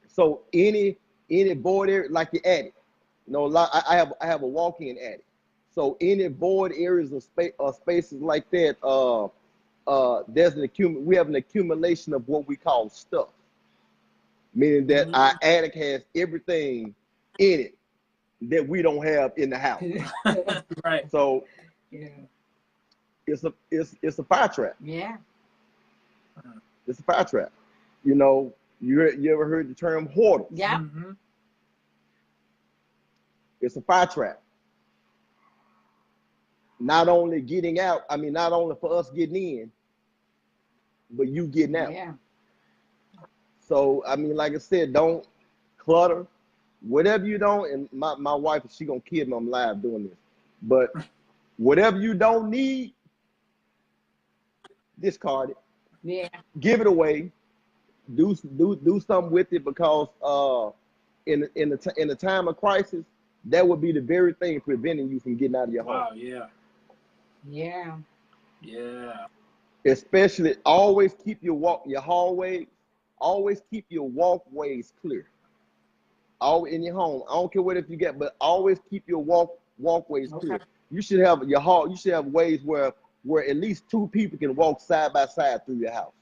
So any void area, like your attic, you know, I have a walk-in attic. So any void areas of space or spaces like that, there's we have an accumulation of what we call stuff, meaning that our attic has everything in it that we don't have in the house. Right. So Yeah. it's a fire trap. Yeah. It's a fire trap. You know, you ever heard the term hoarders? Yeah. Mm-hmm. It's a fire trap. Not only getting out, I mean, not only for us getting in, but you getting out. Yeah. So, I mean, like I said, don't clutter. Whatever you don't, and my wife, she gonna kill me, I'm live doing this. But whatever you don't need, discard it. Yeah. Give it away. Do something with it, because in the time of crisis, that would be the very thing preventing you from getting out of your home. Wow. Yeah. Yeah. Yeah. Especially, always keep your hallways, always keep your walkways clear. All in your home. I don't care what if you get, but always keep your walkways clear. You should have you should have ways where at least 2 people can walk side by side through your house.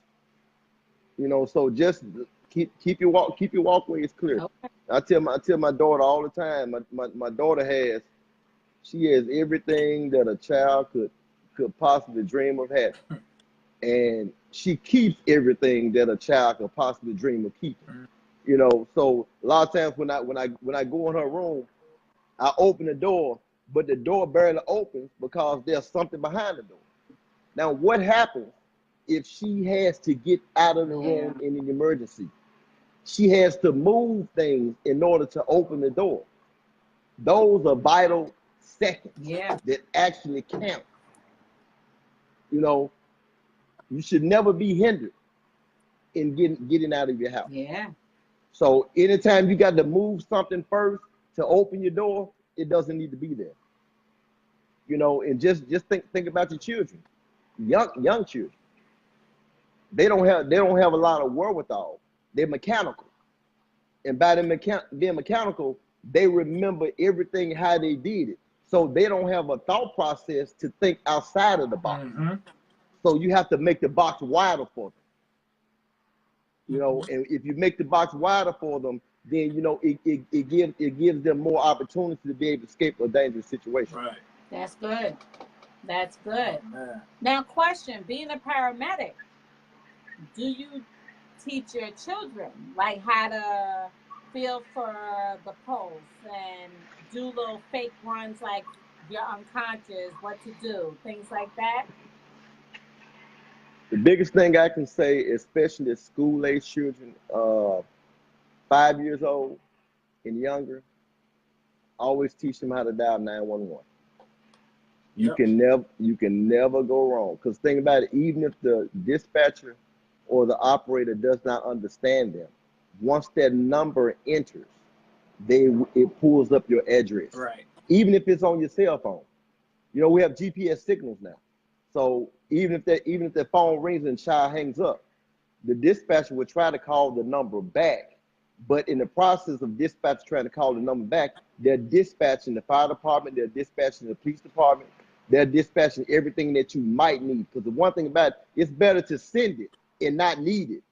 You know, so just keep your walkways clear. Okay. I tell my daughter all the time. My daughter has everything that a child could possibly dream of having, and she keeps everything that a child could possibly dream of keeping. You know, so a lot of times when I go in her room, I open the door, but the door barely opens because there's something behind the door. Now, what happens if she has to get out of the room in an emergency? She has to move things in order to open the door. Those are vital seconds that actually count. You know, you should never be hindered in getting out of your house. Yeah. So anytime you got to move something first to open your door, it doesn't need to be there. You know, and just think about your children, young children. They don't have a lot of wherewithal. They're mechanical, and by them being mechanical, they remember everything how they did it. So they don't have a thought process to think outside of the box. Mm-hmm. So you have to make the box wider for them. You know, and if you make the box wider for them, then you know it gives them more opportunity to be able to escape a dangerous situation. Right. That's good. That's good. Man. Now, question: being a paramedic, do you teach your children like how to feel for the pulse and do little fake runs like you're unconscious, what to do, things like that? The biggest thing I can say, especially school-age children, 5 years old and younger, always teach them how to dial 911. You can never go wrong. Because think about it, even if the dispatcher or the operator does not understand them, once that number enters, it pulls up your address. Right. Even if it's on your cell phone. You know, we have GPS signals now. So even if that phone rings and child hangs up, the dispatcher will try to call the number back. But in the process of dispatcher trying to call the number back, they're dispatching the fire department, they're dispatching the police department, they're dispatching everything that you might need. Because the one thing about it, it's better to send it and not need it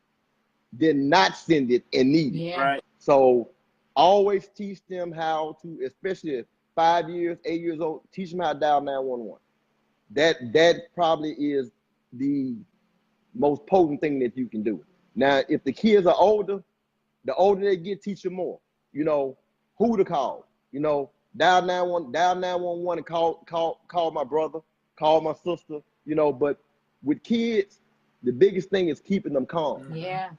than not send it and need it. Yeah. Right. So always teach them how to, especially at 5 years, 8 years old, teach them how to dial 911. That probably is the most potent thing that you can do. Now, if the kids are older, the older they get, teach them more. You know, who to call. You know, dial 911 and call my brother, call my sister. You know, but with kids, the biggest thing is keeping them calm. Yeah.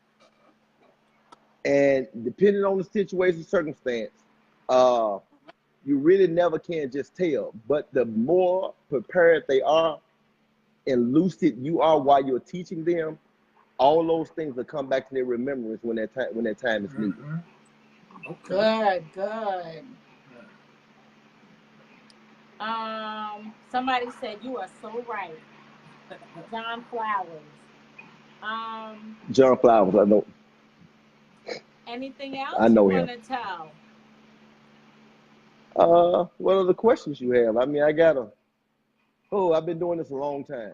And depending on the situation, circumstance, you really never can just tell. But the more prepared they are and lucid you are while you're teaching them, all those things will come back to their remembrance when that time is needed. Okay. Good. Somebody said you are so right. John Flowers. John Flowers, I know. Anything else I know you him. want to tell? What other questions you have? I mean, I've been doing this a long time.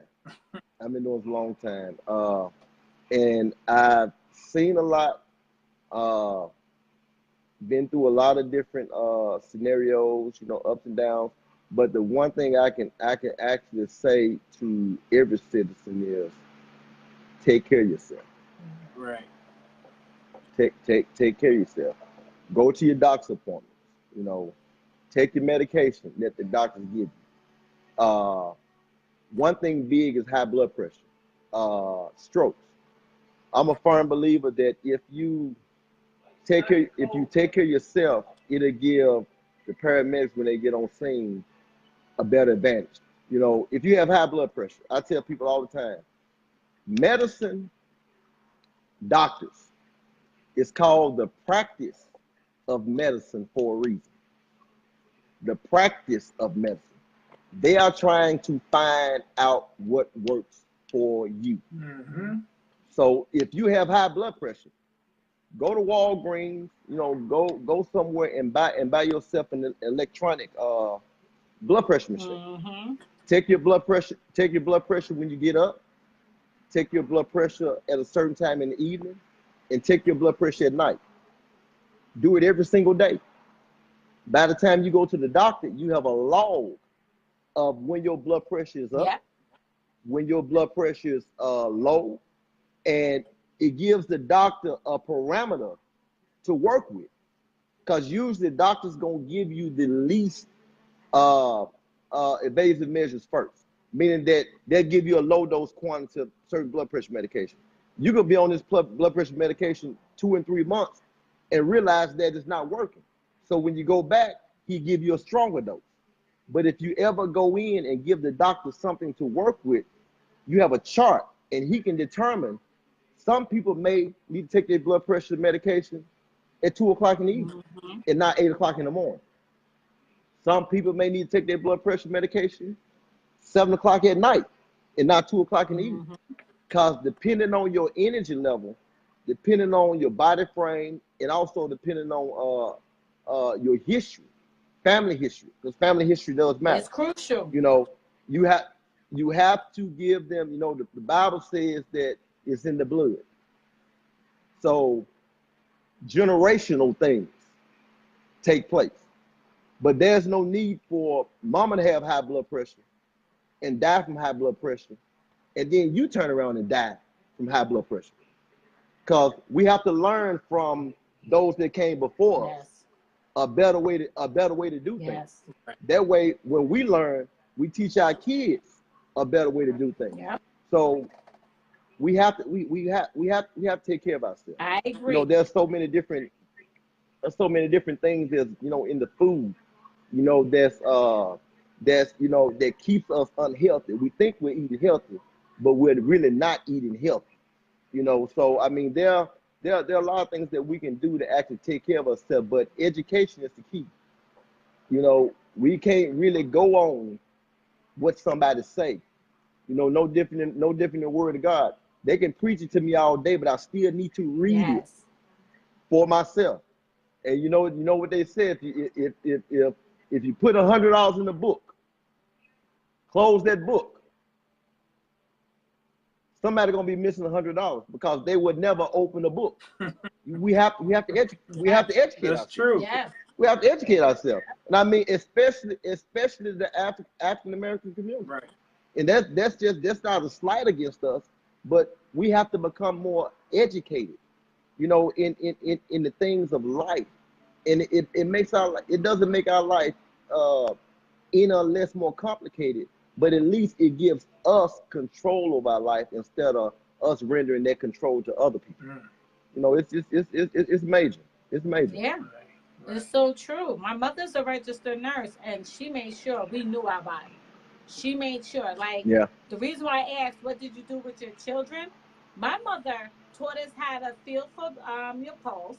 And I've seen a lot, been through a lot of different scenarios, ups and downs. But the one thing I can actually say to every citizen is take care of yourself. Right. Take care of yourself. Go to your doctor's appointments. Take your medication that the doctors give you. One thing big is high blood pressure, strokes. I'm a firm believer that if you take care of yourself, it'll give the paramedics when they get on scene a better advantage. If you have high blood pressure, I tell people all the time, medicine, doctors, it's called the practice of medicine for a reason. The practice of medicine. They are trying to find out what works for you. Mm-hmm. So if you have high blood pressure, go to Walgreens, go somewhere and buy yourself an electronic blood pressure machine. Mm-hmm. Take your blood pressure when you get up. Take your blood pressure at a certain time in the evening, and take your blood pressure at night. Do it every single day. By the time you go to the doctor, you have a log of when your blood pressure is up, when your blood pressure is low, and it gives the doctor a parameter to work with. Because usually the doctor's gonna give you the least invasive measures first, meaning that they'll give you a low dose quantity of certain blood pressure medication. You could be on this blood pressure medication 2 and 3 months and realize that it's not working. So when you go back, he give you a stronger dose. But if you ever go in and give the doctor something to work with, you have a chart, and he can determine. Some people may need to take their blood pressure medication at 2 o'clock in the evening and not 8 o'clock in the morning. Some people may need to take their blood pressure medication 7 o'clock at night and not 2 o'clock in the evening. Because depending on your energy level, depending on your body frame, and also depending on your history, family history, because family history does matter. It's crucial. You have to give them, the Bible says that it's in the blood. So generational things take place. But there's no need for mama to have high blood pressure and die from high blood pressure, and then you turn around and die from high blood pressure. Because we have to learn from those that came before us a better way to do things. That way, when we learn, we teach our kids a better way to do things. Yep. So we have to take care of ourselves. I agree. There's so many different things that's in the food, that keeps us unhealthy. We think we're eating healthy, but we're really not eating healthy. So I mean, there are a lot of things that we can do to actually take care of ourselves, but education is the key. We can't really go on what somebody say. No different than the word of God. They can preach it to me all day, but I still need to read it for myself. And you know what they say, if you put $100 in the book, close that book, somebody gonna be missing $100 because they would never open the book. we have to educate That's ourselves. true. Yeah. We have to educate ourselves, and I mean especially the African American community. Right. And that's not a slight against us, but we have to become more educated, in the things of life, and it doesn't make our life any less more complicated, but at least it gives us control over our life instead of us rendering that control to other people. It's major. It's major. Yeah. It's so true. My mother's a registered nurse, and she made sure we knew our body. She made sure, the reason why I asked, what did you do with your children? My mother taught us how to feel for your pulse.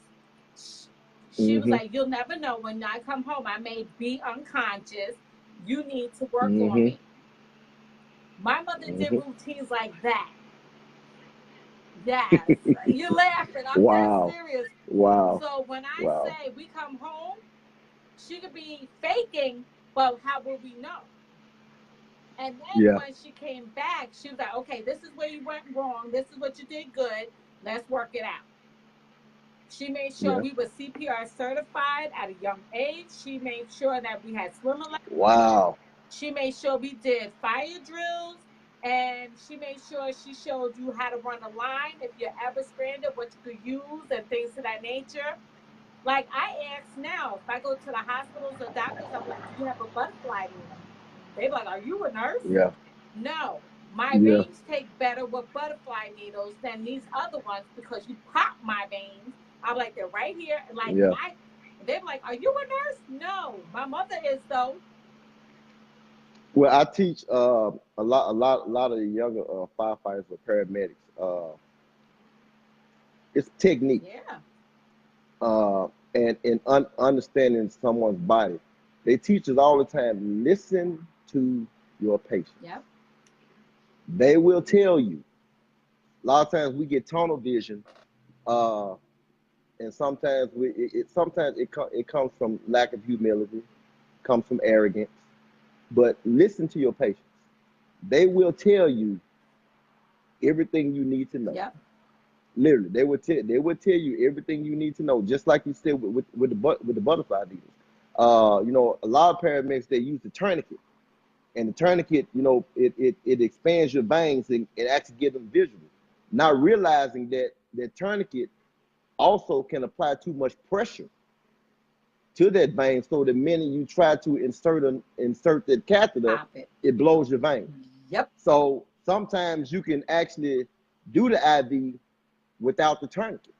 She was like, you'll never know. When I come home, I may be unconscious. You need to work on me. My mother did routines like that. Yes. You're laughing. I'm that serious. Wow. So when I say we come home, She could be faking, but how will we know? And then Yeah. when she came back, she was like, okay, this is where you went wrong. This is what you did good. Let's work it out. She made sure Yeah. we were CPR certified at a young age. She made sure that we had swim lessons. Wow. She made sure we did fire drills. And she made sure she showed you how to run a line if you're ever stranded, what you could use, and things of that nature. Like I ask now, if I go to the hospitals or doctors, I'm like, do you have a butterfly needle? They're like, are you a nurse? Yeah. No. My Yeah. veins take better with butterfly needles than these other ones because you pop my veins. I'm like, they're right here. Like Yeah. they're like, are you a nurse? No. My mother is though. Well, I teach a lot of the younger firefighters or paramedics. It's technique, Yeah. and understanding someone's body. They teach us all the time. Listen to your patient. Yep. They will tell you. A lot of times we get tunnel vision, and sometimes it comes from lack of humility, comes from arrogance. But listen to your patients. They will tell you everything you need to know. Yep. Literally, they would tell you everything you need to know, just like you said with the butterfly needles. You know, a lot of paramedics, they use the tourniquet, and the tourniquet, you know, it expands your veins and it actually gives them visual, not realizing that that tourniquet also can apply too much pressure to that vein, so the minute you try to insert that catheter, it blows your vein. Yep. So sometimes you can actually do the IV without the tourniquet,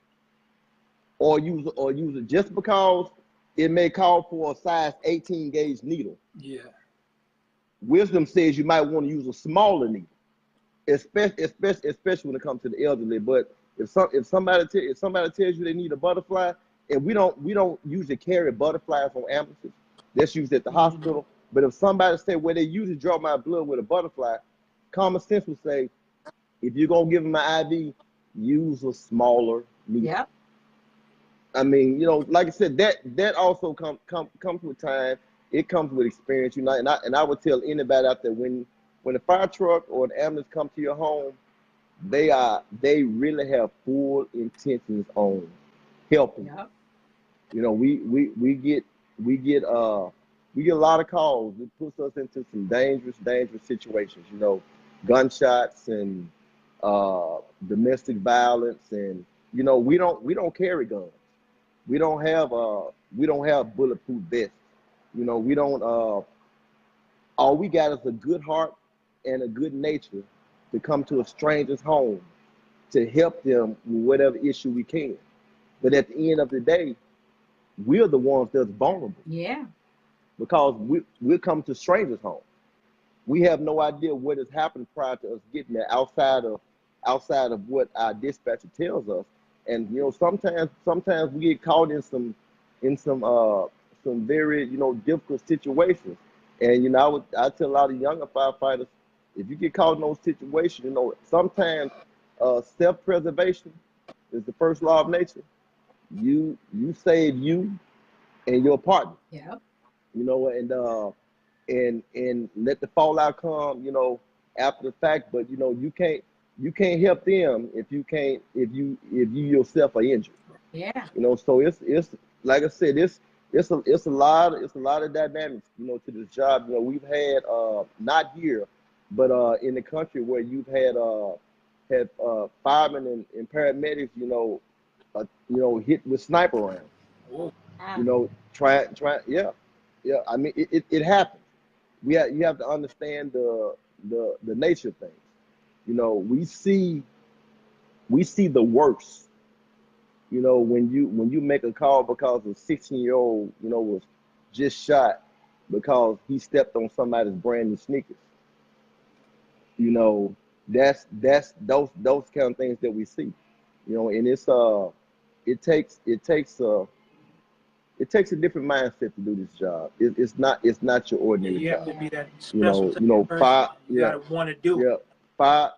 or use it just because it may call for a size 18 gauge needle. Yeah. Wisdom says you might want to use a smaller needle, especially when it comes to the elderly. But if somebody tells you they need a butterfly, and we don't usually carry butterflies on ambulances, that's used at the hospital. But if somebody say, well, they usually draw my blood with a butterfly, common sense would say, if you're gonna give them an IV, use a smaller needle. Yep. I mean, you know, like I said, that also comes with time. It comes with experience, you know. And I would tell anybody out there, when a fire truck or an ambulance come to your home, they really have full intentions on helping. Yep. You know, we get a lot of calls. It puts us into some dangerous situations. You know, gunshots and domestic violence, and you know, we don't carry guns. We don't have bulletproof vests. You know, we don't. All we got is a good heart and a good nature to come to a stranger's home to help them with whatever issue we can. But at the end of the day, we're the ones that's vulnerable. Yeah. Because we'll come to strangers' home. We have no idea what has happened prior to us getting there outside of what our dispatcher tells us. And you know, sometimes we get caught in some very, you know, difficult situations. And you know, I tell a lot of younger firefighters, if you get caught in those situations, you know, sometimes self-preservation is the first law of nature. You save you and your partner. Yeah. You know, and let the fallout come, you know, after the fact. But you know, you can't help them if you yourself are injured. Yeah. You know, so it's like I said, it's a lot of dynamics, you know, to this job. You know, we've had not here, but in the country, where you've had firemen and paramedics, you know, hit with sniper rounds. Whoa. You know, try yeah. I mean, it happens. You have to understand the nature of things. You know, we see the worst. You know, when you make a call because a 16-year-old, you know, was just shot because he stepped on somebody's brand new sneakers. You know, that's those kind of things that we see. You know, and it takes a different mindset to do this job. It's not your ordinary You have job. to be that You special know, person. fire, You gotta want to do it. Fire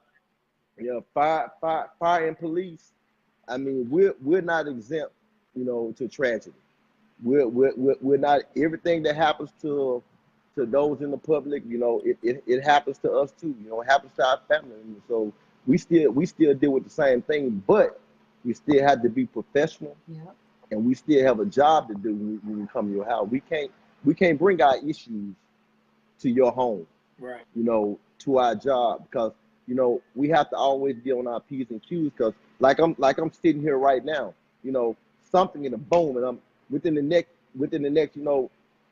and police. I mean, we're not exempt, you know, to tragedy. we're not everything that happens to those in the public. You know, it happens to us too. You know, it happens to our family. And so we still deal with the same thing, but we still have to be professional. Yep. And we still have a job to do when we come to your house. We can't bring our issues to your home. Right. You know, to our job, because you know we have to always be on our P's and Q's. Because like I'm sitting here right now, you know, something in the boom, and I'm within the next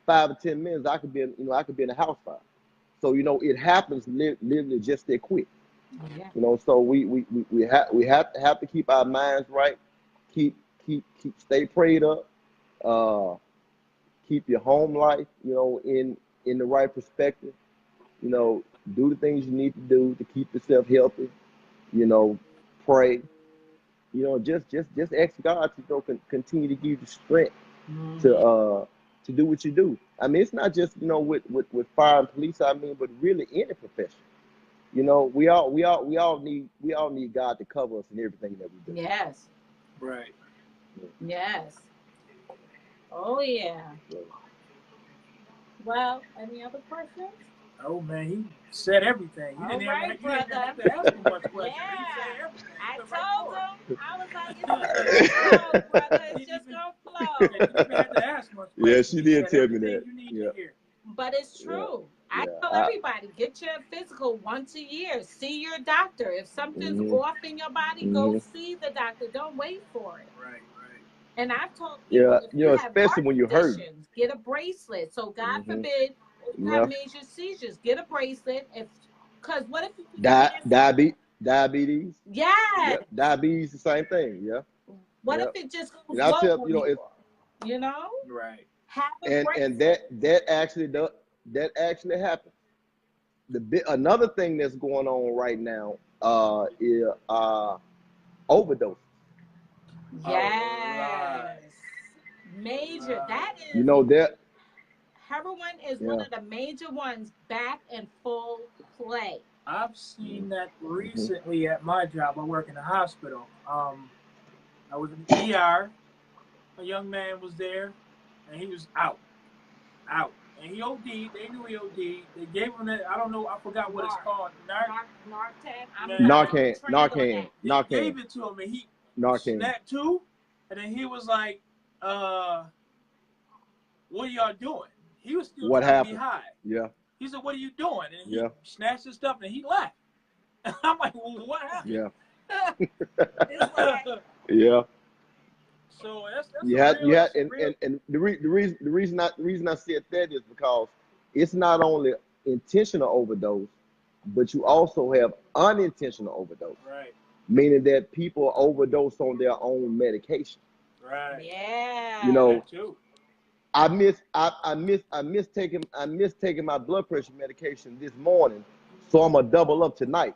5 or 10 minutes I could be in a house fire. So you know it happens literally just that quick. Yeah. You know, so we have to keep our minds right, stay prayed up, keep your home life, you know, in the right perspective. You know, do the things you need to do to keep yourself healthy. You know, pray. You know, just ask God to continue to give you the strength to do what you do. I mean, it's not just, you know, with fire and police. I mean, but really any profession. You know, we all need God to cover us in everything that we do. Yes. Right. Yes. Oh yeah. Well, any other questions? Oh man, he said everything. You didn't have to ask him much questions. Yeah. He said everything. I He went right told for it. him. I was like, it's just gonna flow, brother. It's just gonna flow. You didn't even have to ask much Yeah, questions. she He did said tell me everything that. you need Yeah. to hear. But it's true. Yeah. I tell everybody, get your physical once a year. See your doctor. If something's off in your body, go see the doctor. Don't wait for it. Right. And I've told people, if you know, you have especially heart when you're hurt. conditions, get a bracelet. So God forbid, if you have major seizures, get a bracelet. Because what if you Diabetes? Yes. Yep. Diabetes, the same thing. Yeah. What if it just goes I tell low? you know, it's, you know? Right. Have a and bracelet. that actually happens. Another thing that's going on right now is overdose. Yes. Major. That is, you know, that heroin is one of the major ones back in full play. I've seen that recently at my job. I work in a hospital. I was in the ER. A young man was there, and he was out. And he OD'd. They knew he OD'd. They gave him that, I don't know, I forgot what it's called. Narcan. They gave it to him, and he snapped too. And then he was like, what are y'all doing? He was still trying to be high. Yeah. He said, what are you doing? And he snatched his stuff, and he left. And I'm like, well, what happened? Yeah. It's like, yeah. So that's and the reason I said that is because it's not only intentional overdose, but you also have unintentional overdose. Right. Meaning that people overdose on their own medication. Right. Yeah. You know, too. I miss taking my blood pressure medication this morning, so I'm gonna double up tonight.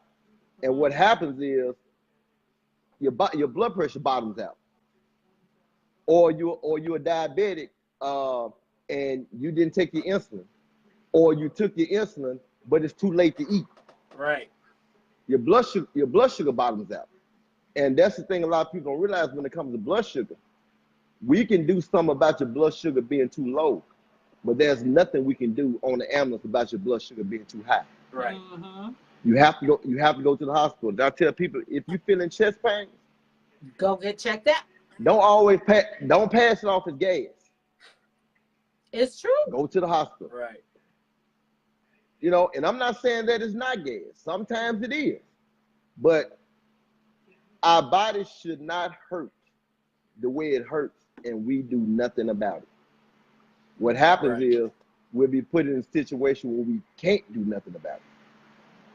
And what happens is your blood pressure bottoms out. Or you're diabetic, and you didn't take your insulin, or you took your insulin, but it's too late to eat. Right. Your blood sugar bottoms out, and that's the thing a lot of people don't realize when it comes to blood sugar. We can do something about your blood sugar being too low, but there's nothing we can do on the ambulance about your blood sugar being too high. Right. You have to go to the hospital. I tell people, if you're feeling chest pain, go get checked out. Don't pass it off as gas. It's true. Go to the hospital. Right. You know, and I'm not saying that it's not gas. Sometimes it is. But our body should not hurt the way it hurts, and we do nothing about it. What happens is we'll be put in a situation where we can't do nothing about it.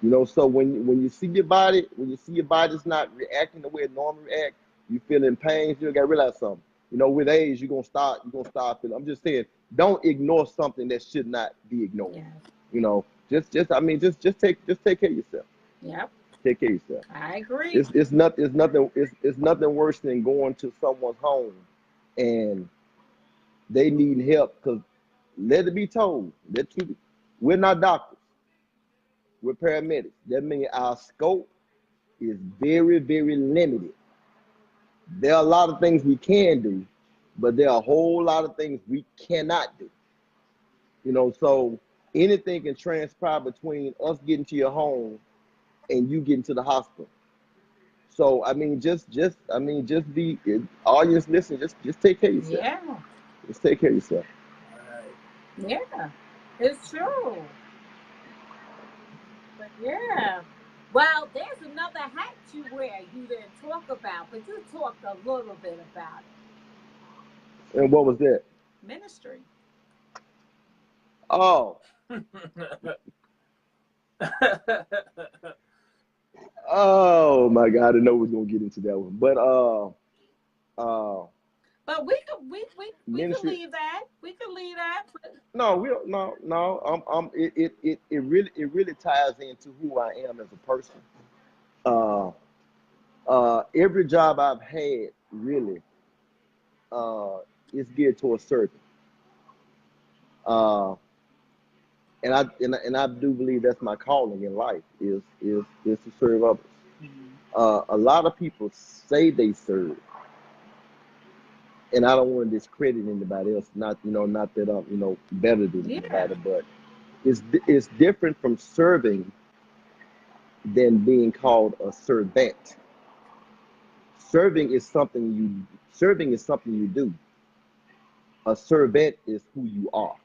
You know, so when you see your body's not reacting the way it normally reacts, you feeling pain, you gotta realize something. You know, with age, you're gonna start feeling. I'm just saying, don't ignore something that should not be ignored. Yeah. You know, just take care of yourself. Yep. Take care of yourself. I agree. It's nothing worse than going to someone's home and they need help, because let it be told that we're not doctors. We're paramedics. That means our scope is very, very limited. There are a lot of things we can do, but there are a whole lot of things we cannot do. You know, so anything can transpire between us getting to your home and you getting to the hospital. So I mean, just be audience listen. Just take care of yourself. Yeah. Just take care of yourself. Yeah. It's true. But yeah. Well, there's another hat you wear you didn't talk about, but you talked a little bit about it. And what was that? Ministry. Oh. Oh my God! I didn't know we was gonna get into that one, but But we can leave that. We can leave that. No, we don't. No. It really ties into who I am as a person. Every job I've had really is geared towards serving. And I do believe that's my calling in life is to serve others. A lot of people say they serve, and I don't want to discredit anybody else. Not that I'm better than anybody, but it's different from serving than being called a servant. Serving is something you do. A servant is who you are,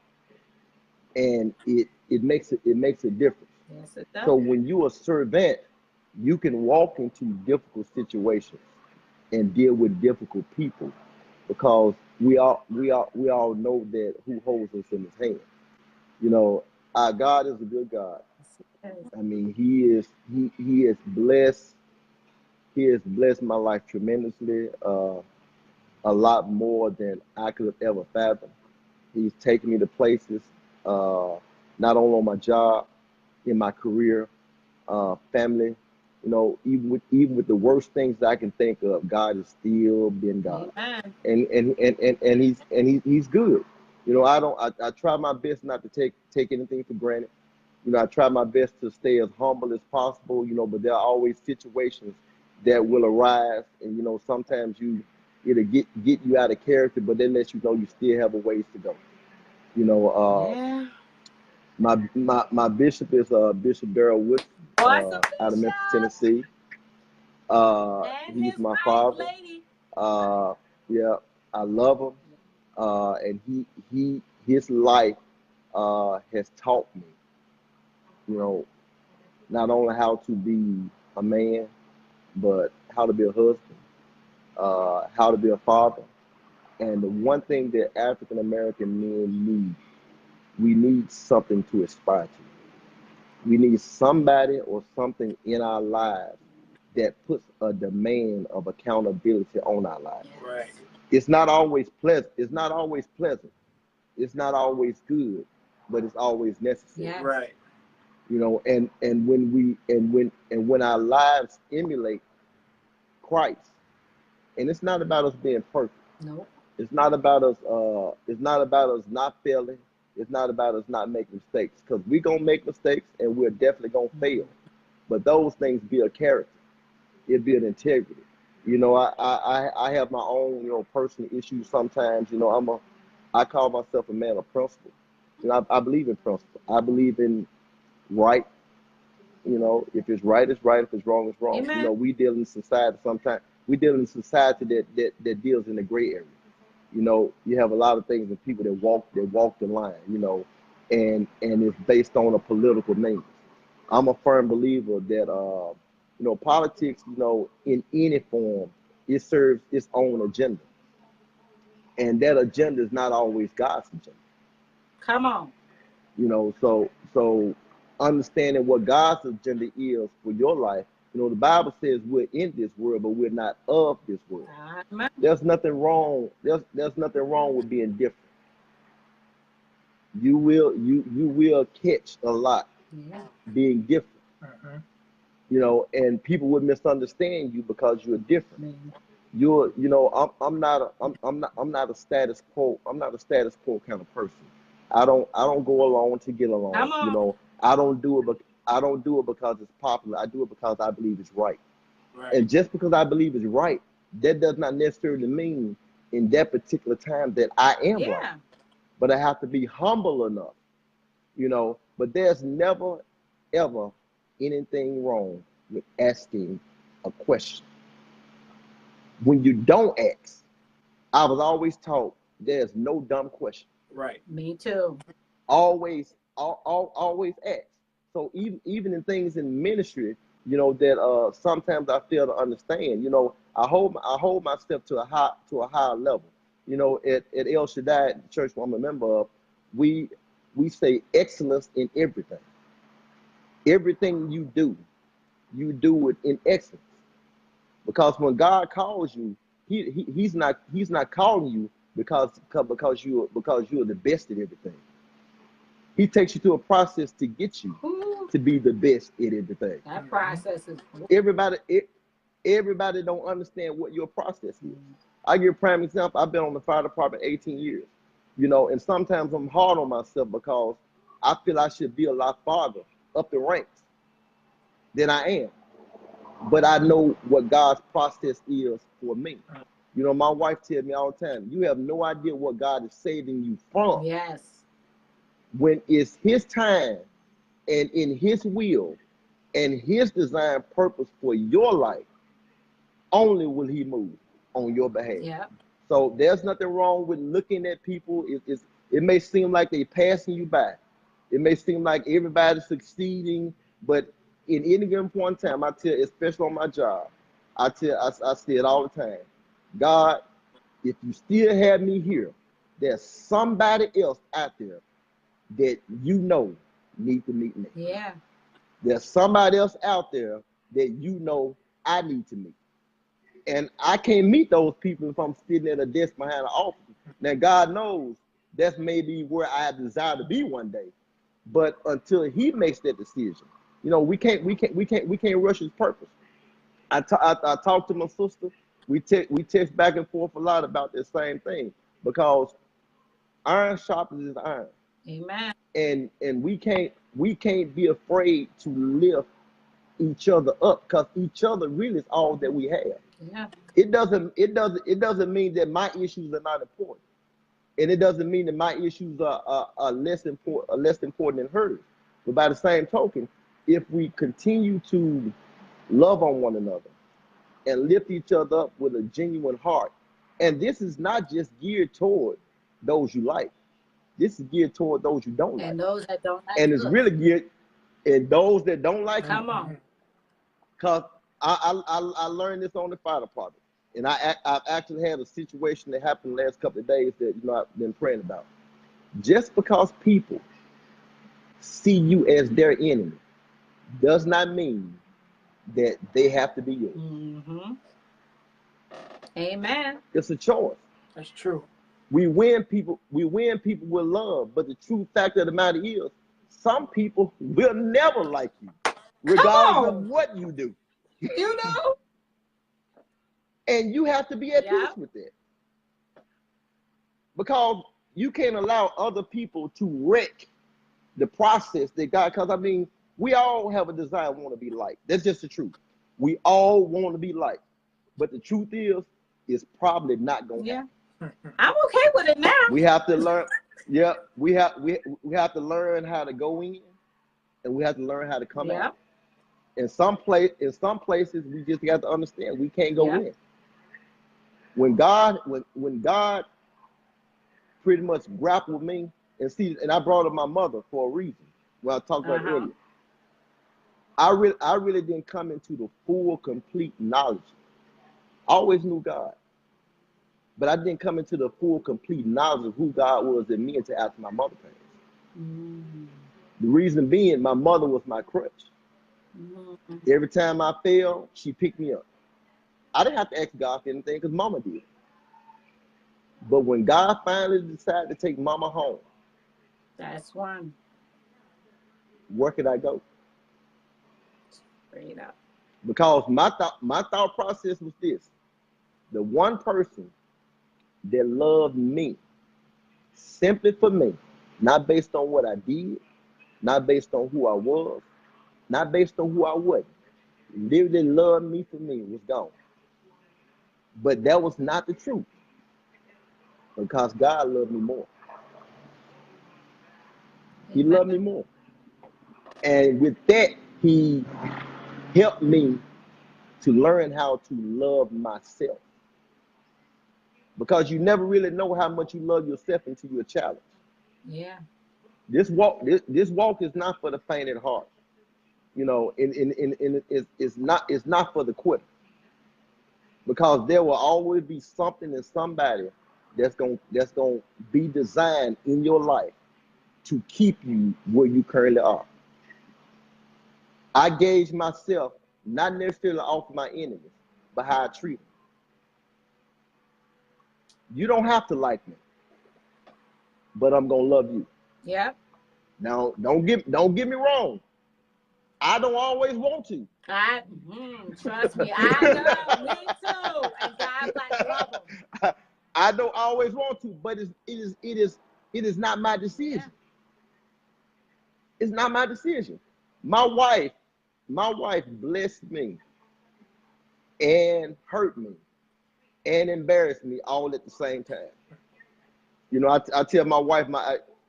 and it makes a difference. Yes, it does. So when you're a servant, you can walk into difficult situations and deal with difficult people, because we all know that who holds us in his hand. You know, our God is a good God. I mean, he is blessed. He has blessed my life tremendously, a lot more than I could have ever fathomed. He's taken me to places, not only on my job, in my career, family. You know, even with the worst things that I can think of, God has still been God. Amen. And he's good. You know, I try my best not to take anything for granted. You know, I try my best to stay as humble as possible, but there are always situations that will arise, and sometimes it'll get you out of character, but then lets you know you still have a ways to go. Yeah. My bishop is Bishop Darrell Wood, out of Memphis, Tennessee. He's my father. Yeah, I love him, and his life has taught me, not only how to be a man, but how to be a husband, how to be a father. And the one thing that African American men need, we need something to aspire to. We need somebody or something in our lives that puts a demand of accountability on our lives. Right. It's not always pleasant. It's not always pleasant. It's not always good, but it's always necessary. Yes. Right. And when our lives emulate Christ, and it's not about us being perfect. No. It's not about us. It's not about us not failing. It's not about us not making mistakes, because we're gonna make mistakes and we're definitely gonna fail. But those things build character. It build integrity. I have my own personal issues sometimes. I call myself a man of principle. I believe in principle. I believe in right. If it's right, it's right. If it's wrong, it's wrong. Amen. We deal in society sometimes. We deal in society that deals in the gray area. You have a lot of things and people that walk the line, and it's based on a political means. I'm a firm believer that politics, in any form, it serves its own agenda. And that agenda is not always God's agenda. Come on. So understanding what God's agenda is for your life. The Bible says we're in this world, but we're not of this world. Amen. There's nothing wrong. There's nothing wrong with being different. You will catch a lot being different. And people would misunderstand you because you're different. I'm not a status quo. I'm not a status quo kind of person. I don't go along to get along. I don't do it because it's popular. I do it because I believe it's right. And just because I believe it's right, that does not necessarily mean in that particular time that I am right. Yeah. But I have to be humble enough, you know. But there's never, ever anything wrong with asking a question. When you don't ask, I was always taught there's no dumb question. Right. Me too. Always ask. So even in things in ministry, you know, that sometimes I fail to understand. You know, I hold myself to a higher level. You know, at El Shaddai, the church I'm a member of, we say excellence in everything. Everything you do it in excellence. Because when God calls you, he's not calling you because you're the best at everything. He takes you through a process to get you to be the best at everything. That process is Everybody don't understand what your process is. I give a prime example. I've been on the fire department 18 years, you know, and sometimes I'm hard on myself because I feel I should be a lot farther up the ranks than I am. But I know what God's process is for me. You know, my wife tells me all the time, you have no idea what God is saving you from. yes. When it's his time and in his will and his design purpose for your life, only will he move on your behalf. Yeah. So there's nothing wrong with looking at people. It may seem like they're passing you by. It may seem like everybody's succeeding, but in any given point in time, I tell, especially on my job, I say it all the time. God, if you still have me here, there's somebody else out there that you know need to meet me. Yeah. There's somebody else out there that you know I need to meet. And I can't meet those people if I'm sitting at a desk behind an office. Now, God knows that's maybe where I desire to be one day. But until he makes that decision, you know, we can't rush his purpose. I talk to my sister. We text back and forth a lot about this same thing because iron sharpens iron. Amen. And we can't be afraid to lift each other up because each other really is all that we have. Yeah. It doesn't mean that my issues are not important, and it doesn't mean that my issues are less important than hers. But by the same token, if we continue to love on one another and lift each other up with a genuine heart, and this is not just geared toward those you like. This is geared toward those you don't like. And those that don't like And it's really geared and those that don't like Come you. on. Because I learned this on the fire department. And I've actually had a situation that happened the last couple of days that, you know, I've been praying about. Just because people see you as their enemy does not mean that they have to be yours. Mm-hmm. Amen. It's a choice. That's true. We win people with love, but the true fact of the matter is some people will never like you, regardless of what you do. You know? And you have to be at Yeah. peace with that. Because you can't allow other people to wreck the process that God, because I mean, we all have a desire to want to be liked. That's just the truth. We all want to be liked. But the truth is, it's probably not going to happen. I'm okay with it now. We have to learn, we have to learn how to go in and we have to learn how to come out. In some places, we just got to understand we can't go in. When God pretty much grappled with me and I brought up my mother for a reason. When I talked about it earlier, I really didn't come into the full, complete knowledge. I always knew God, but I didn't come into the full, complete knowledge of who God was in me until after my mother passed. The reason being, my mother was my crutch. Every time I fell, she picked me up. I didn't have to ask God for anything because Mama did. But when God finally decided to take Mama home, that's one. Where could I go? Straight up. Because my thought process was this: the one person that loved me simply for me, not based on what I did, not based on who I was, not based on who I wasn't, literally loved me for me, was gone. But that was not the truth. because God loved me more. He loved me more. And with that, he helped me to learn how to love myself. Because you never really know how much you love yourself until you're challenged. Yeah. This walk is not for the faint at heart. You know, it's not for the quitter. Because there will always be something and somebody that's gonna be designed in your life to keep you where you currently are. I gauge myself not necessarily off my enemies, but how I treat them. You don't have to like me, but I'm gonna love you. Yep. Now, don't get me wrong. I don't always want to. Trust me, I know, me too. And God's like, love them. I don't always want to, but it is not my decision. Yeah. It's not my decision. My wife blessed me and hurt me and embarrassed me all at the same time. You know, I tell my wife,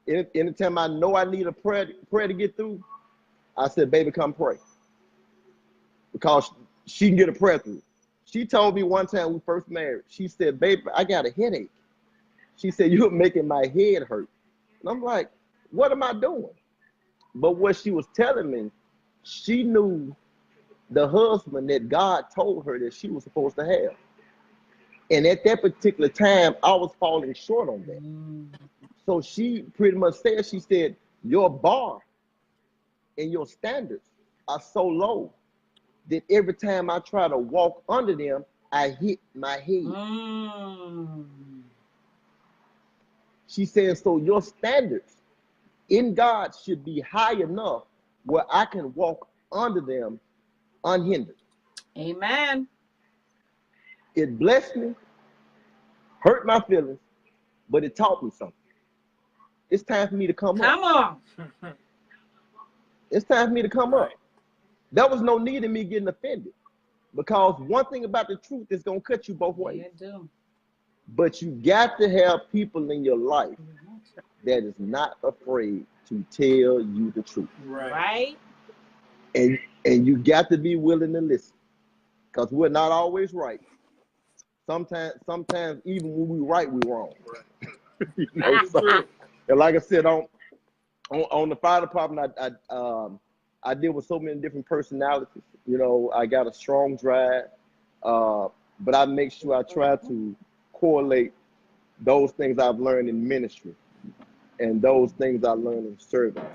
anytime I know I need a prayer to get through, I said, baby, come pray. Because she can get a prayer through. She told me one time we first married, she said, baby, I got a headache. She said, you're making my head hurt. And I'm like, what am I doing? But what she was telling me, she knew the husband that God told her that she was supposed to have. And at that particular time, I was falling short on that. So she pretty much said, she said, your bar and your standards are so low that every time I try to walk under them, I hit my head. She said, so your standards in God should be high enough where I can walk under them unhindered. Amen. It blessed me, hurt my feelings, but it taught me something. It's time for me to come up. Come on. It's time for me to come up. There was no need in me getting offended, because one thing about the truth is going to cut you both ways. You do. But you got to have people in your life that is not afraid to tell you the truth. Right. And you got to be willing to listen, because we're not always right. Sometimes even when we right, we wrong. You know, so, and like I said, on the fire department, I deal with so many different personalities. You know, I got a strong drive, but I make sure I try to correlate those things I've learned in ministry and those things I learned in serving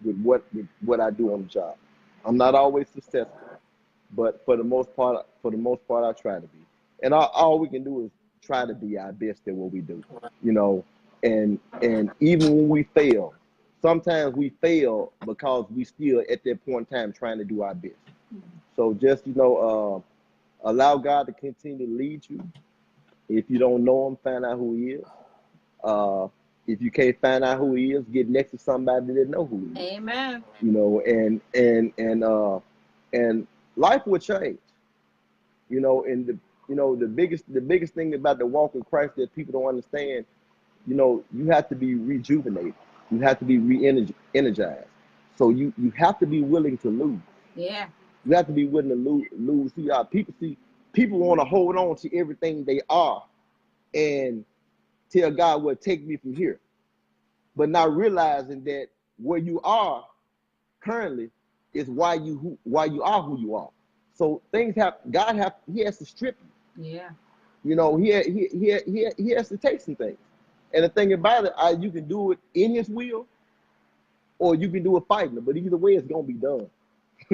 with what I do on the job. I'm not always successful, but for the most part, I try to be. And all we can do is try to be our best at what we do. You know, and even when we fail, sometimes we fail because we still at that point in time trying to do our best. So just, you know, allow God to continue to lead you. If you don't know him, find out who he is. If you can't find out who he is, get next to somebody that know who he is. Amen. You know, and life will change. You know, and the biggest thing about the walk of Christ that people don't understand, you know, you have to be rejuvenated. You have to be re-energized. So you have to be willing to lose. Yeah. You have to be willing to lose. People want to hold on to everything they are and tell God, well, take me from here. But not realizing that where you are currently is why you are who you are. So he has to strip you. Yeah. You know, he has to take some things. And the thing about it, you can do it in his will, or you can do it fighting it. But either way, it's gonna be done.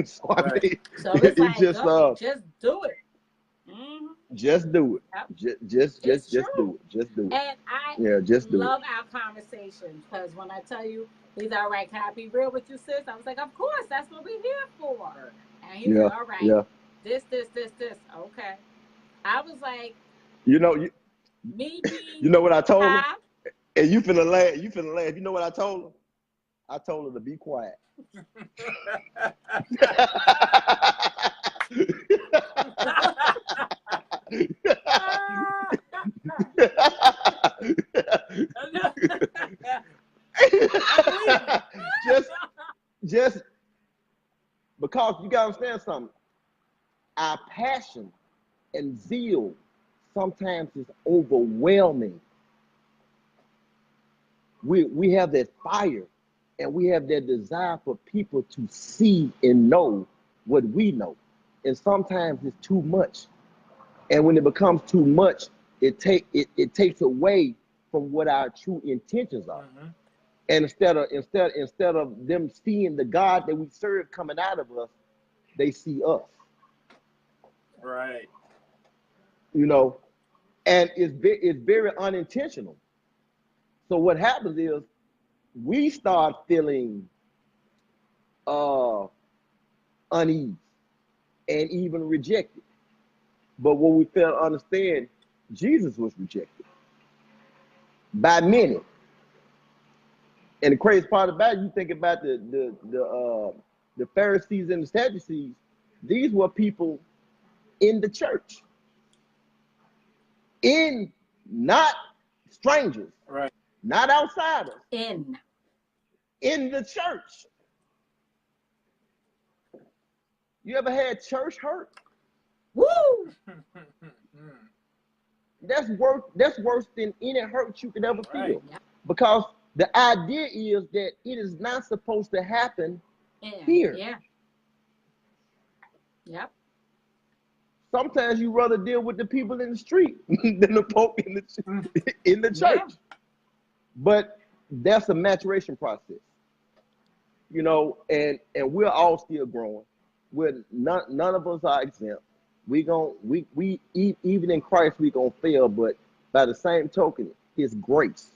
So I mean, so it's like, just do it. Mm-hmm. Just do it. Yep. Just do it. Just do it. And I just do love our conversations, because when I tell you, he's all right, can I be real with you, sis? I was like, of course, that's what we're here for. And he's like, all right, this. Okay. I was like, you know, you know what I told him? Huh? And you finna laugh. You know what I told him? I told her to be quiet. just because you gotta understand something. Our passion and zeal sometimes is overwhelming. We have that fire and we have that desire for people to see and know what we know. And sometimes it's too much. And when it becomes too much, it takes away from what our true intentions are. Mm-hmm. And instead of them seeing the God that we serve coming out of us, they see us. Right. You know, and it's very unintentional. So what happens is we start feeling unease and even rejected. But what we fail to understand, Jesus was rejected by many. And the crazy part about it, you think about the Pharisees and the Sadducees, these were people in the church, not strangers, right? Not outsiders, in the church. You ever had church hurt? Woo! That's worse than any hurt you could ever feel. Yep. Because the idea is that it is not supposed to happen here. Yeah. Yep. Sometimes you rather deal with the people in the street than the folk in the church. Yeah. But that's a maturation process. You know, and we're all still growing. None of us are exempt. We even in Christ we gonna fail, but by the same token, His grace,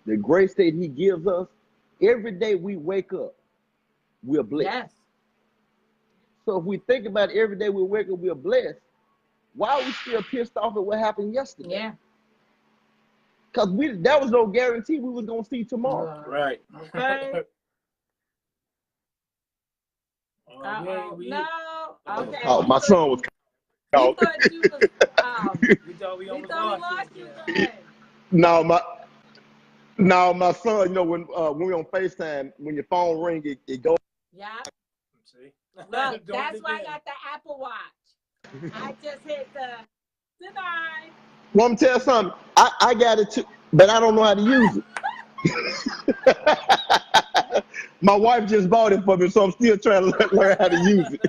the grace that He gives us, every day we wake up, we're blessed. Yes. So if we think about it, every day we wake up, we're blessed. Why are we still pissed off at what happened yesterday? Yeah. Because that was no guarantee we was gonna see tomorrow. Right. Okay. No. Okay. Oh, my son was. We thought you was. We thought we lost you. No, my son. You know when we on FaceTime, when your phone ring, it goes. Yeah. See. Look, that's why I got the Apple Watch. I just hit the deny. Well, I'm tell you something. I got it too, but I don't know how to use it. My wife just bought it for me, so I'm still trying to learn how to use it.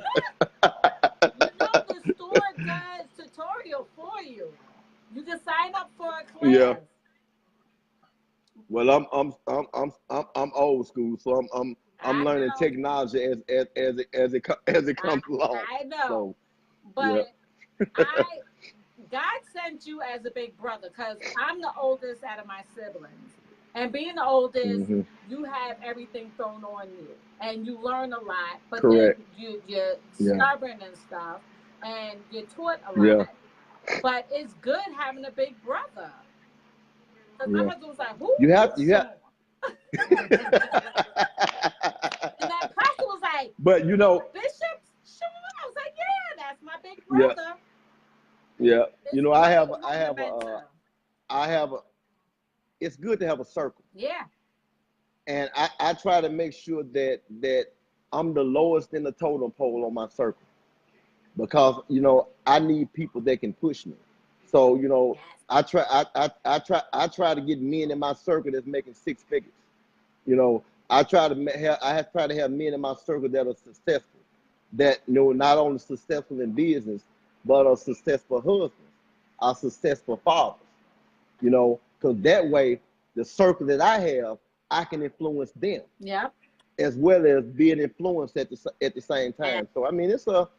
The store does tutorial for you. You can sign up for a class. Yeah. Well, I'm old school, so I'm learning technology as it comes along. I know, so, but yeah. God sent you as a big brother because I'm the oldest out of my siblings. And being the oldest, mm-hmm. you have everything thrown on you. And you learn a lot. But correct. Then you're stubborn and stuff. And you're taught a lot. Yeah. But it's good having a big brother. Because my husband was like, who? You have. And that pastor was like, but you know. Bishop Shun. I was like, yeah, that's my big brother. Yeah. You know, I have a, it's good to have a circle. Yeah. And I try to make sure that I'm the lowest in the totem pole on my circle. Because, you know, I need people that can push me. So, you know, yes. I try to get men in my circle that's making 6 figures. You know, I try to have men in my circle that are successful, that, you know, not only successful in business, but are successful husbands, are successful fathers. You know, because that way, the circle that I have, I can influence them. Yeah. As well as being influenced at the same time. Yeah. So I mean, it's a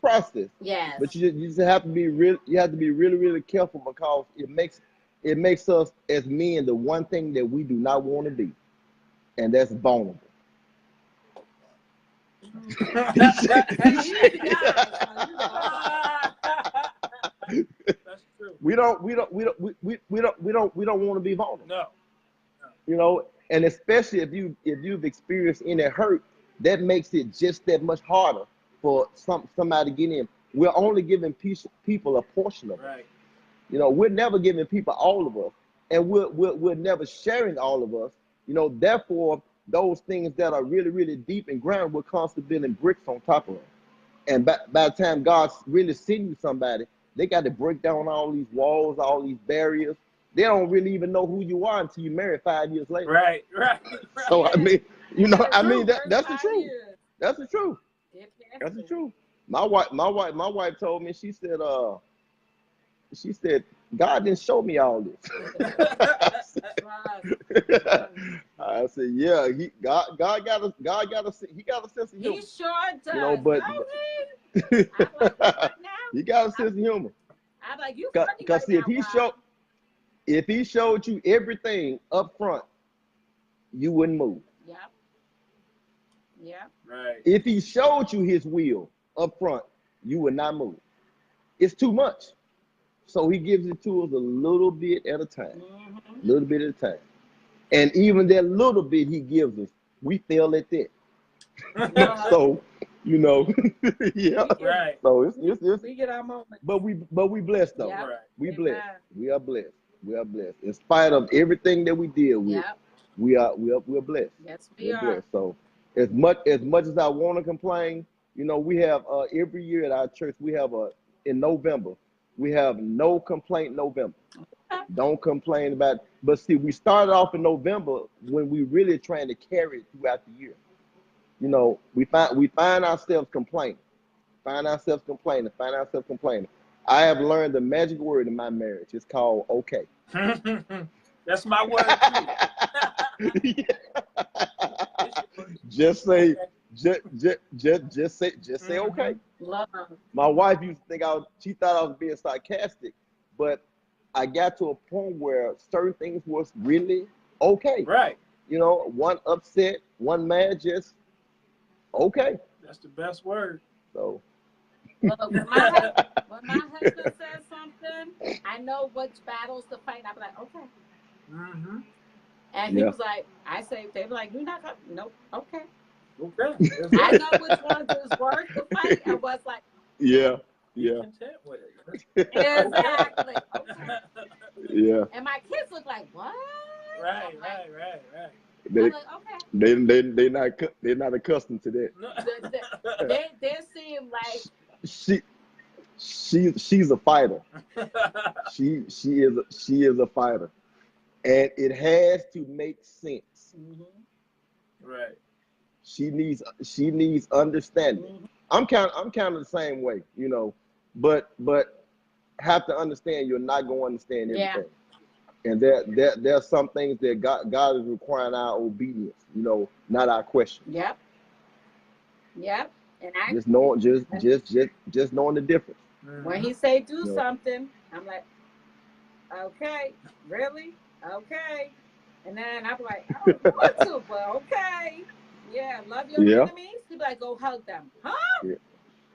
process. Yes. But you just have to be really careful because it makes us as men the one thing that we do not want to be, and that's vulnerable. That's true. We don't want to be vulnerable. No. You know, and especially if you've experienced any hurt, that makes it just that much harder for somebody to get in. We're only giving people a portion of it. Right. You know, we're never giving people all of us, and we're never sharing all of us. You know, therefore, those things that are really, really deep and ground, we're constantly building bricks on top of them. And by the time God's really sending you somebody, they got to break down all these walls, all these barriers. They don't really even know who you are until you marry 5 years later. Right. So I mean, you know, I mean First that's the 5 truth. years. That's the truth. Get past That's the it. truth. My wife told me, she said, God didn't show me all this. I said, yeah, God got a sense of humor. He sure does. You know, but I'm like, what now? he got a sense of humor. I'm like, you funny Because right now, if he showed you everything up front, you wouldn't move. Yeah. Right. If he showed you his will up front, you would not move. It's too much. So he gives it to us a little bit at a time. Mm-hmm. Little bit at a time. And even that little bit he gives us, we fail at that. So, you know, yeah. Right. So it's We get our moment. but we blessed though. Yep. Right. We Amen. blessed. We are blessed. We are blessed. In spite of everything that we deal with, Yep. we're blessed. Yes, we We're are. blessed. So as much as I want to complain, you know, we have every year at our church we have in November we have no complaint November. Don't complain about it. But see, we started off in November when we really trying to carry it throughout the year. You know, we find ourselves complaining. Find ourselves complaining. I have learned the magic word in my marriage. It's called okay. That's my word too. Just say just say okay. Love her. My wife used to think she thought I was being sarcastic, but I got to a point where certain things was really okay. Right. You know, one upset, one mad, just okay. That's the best word. So Look, when my husband says something, I know which battles to fight. I'm like, okay. Mm-hmm. And he was like, they were like, you're not gonna, nope, okay. Okay. I know which ones is worth the fight and what's like, yeah. Be content with it. exactly. Okay. Yeah. And my kids look like, what? Right. They, I'm like, okay. they're not accustomed to that. They seem like She's a fighter. She is a fighter, and it has to make sense. Mm-hmm. Right. She needs understanding. Mm-hmm. I'm kind of the same way, you know, but have to understand you're not going to understand everything. Yeah. And there are some things that God is requiring our obedience, you know, not our question. Yep. And I just knowing the difference. When he say do something, I'm like, okay, really? Okay. And then I'm like, I don't want to, but okay. Yeah, love your enemies. He'd be like, go hug them. Huh? Yeah.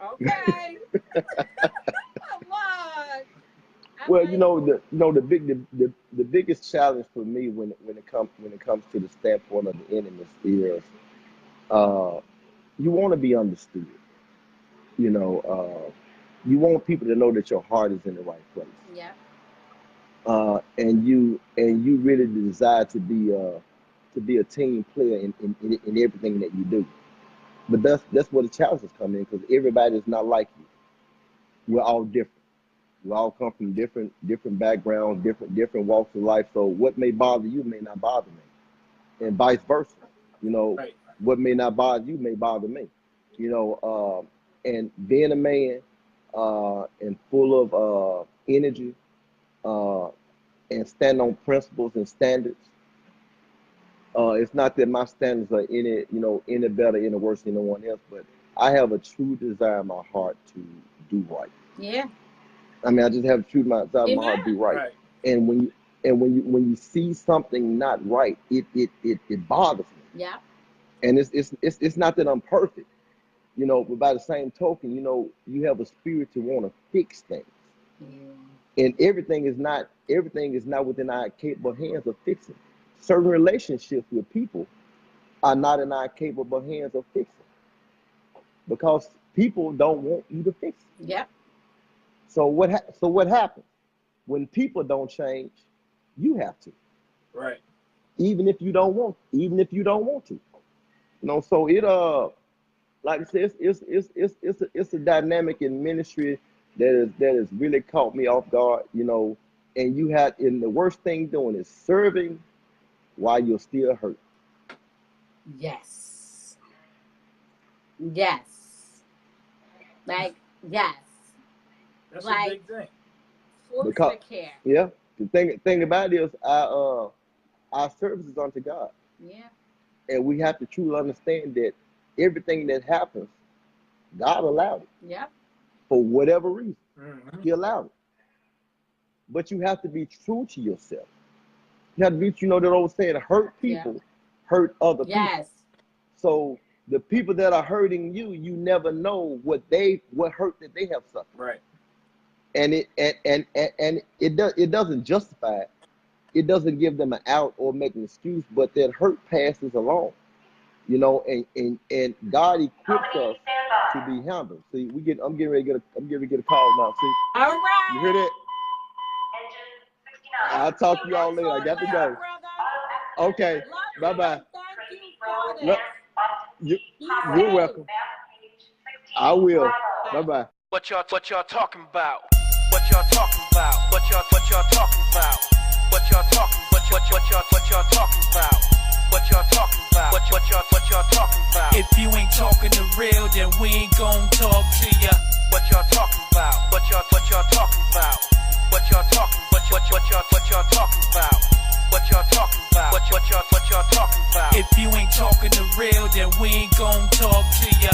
Okay. Come on. Well, you know, the biggest challenge for me when it comes to the standpoint of the enemies is you want to be understood. You know, you want people to know that your heart is in the right place. Yeah. And you really desire to be a team player in everything that you do. But that's where the challenges come in, because everybody is not like you. We're all different. We all come from different backgrounds, different walks of life. So what may bother you may not bother me, and vice versa. You know, right. What may not bother you may bother me. You know, and being a man and full of energy and stand on principles and standards. It's not that my standards are any better, any worse than anyone else, but I have a true desire in my heart to do right. Yeah. I mean, I just have a true desire in my heart to do right. And when you see something not right, it bothers me. Yeah. And it's not that I'm perfect, you know, but by the same token, you know, you have a spirit to want to fix things. And everything is not within our capable hands of fixing. Certain relationships with people are not in our capable hands of fixing, because people don't want you to fix it. Yep. So what happens? when people don't change, you have to. Right. Even if you don't want to. You know, so it like I said, it's a dynamic in ministry that has really caught me off guard, you know, and the worst thing doing is serving while you're still hurt. Yes. Yes. Like, yes. That's like, a big thing. Foster care. Yeah. The thing about it is our service is unto God. Yeah. And we have to truly understand that everything that happens, God allowed it. Yep. For whatever reason. Mm-hmm. He allowed it. But you have to be true to yourself. You have to be, you know, that old saying, hurt people hurt other people. Yes. So the people that are hurting you, you never know what hurt that they have suffered. Right. And it doesn't justify it. It doesn't give them an out or make an excuse, but that hurt passes along. You know, and God equipped us to be handled. See, I'm getting ready to get a call now. See, all right. You hear that? I'll talk to y'all later. I got to go. Okay. Bye bye. You're welcome. I will. Bye bye. What y'all talking about? What y'all talking about? What y'all talking about? What y'all talking? What y'all talking about? What y'all talking about? What y'all talking about? If you ain't talking the real, then we ain't gon' talk to ya. What y'all talking about? What y'all talking about? What y'all talking? What y'all talking about? What y'all talking about? What y'all talking about? If you ain't talking the real, then we ain't gon' talk to ya.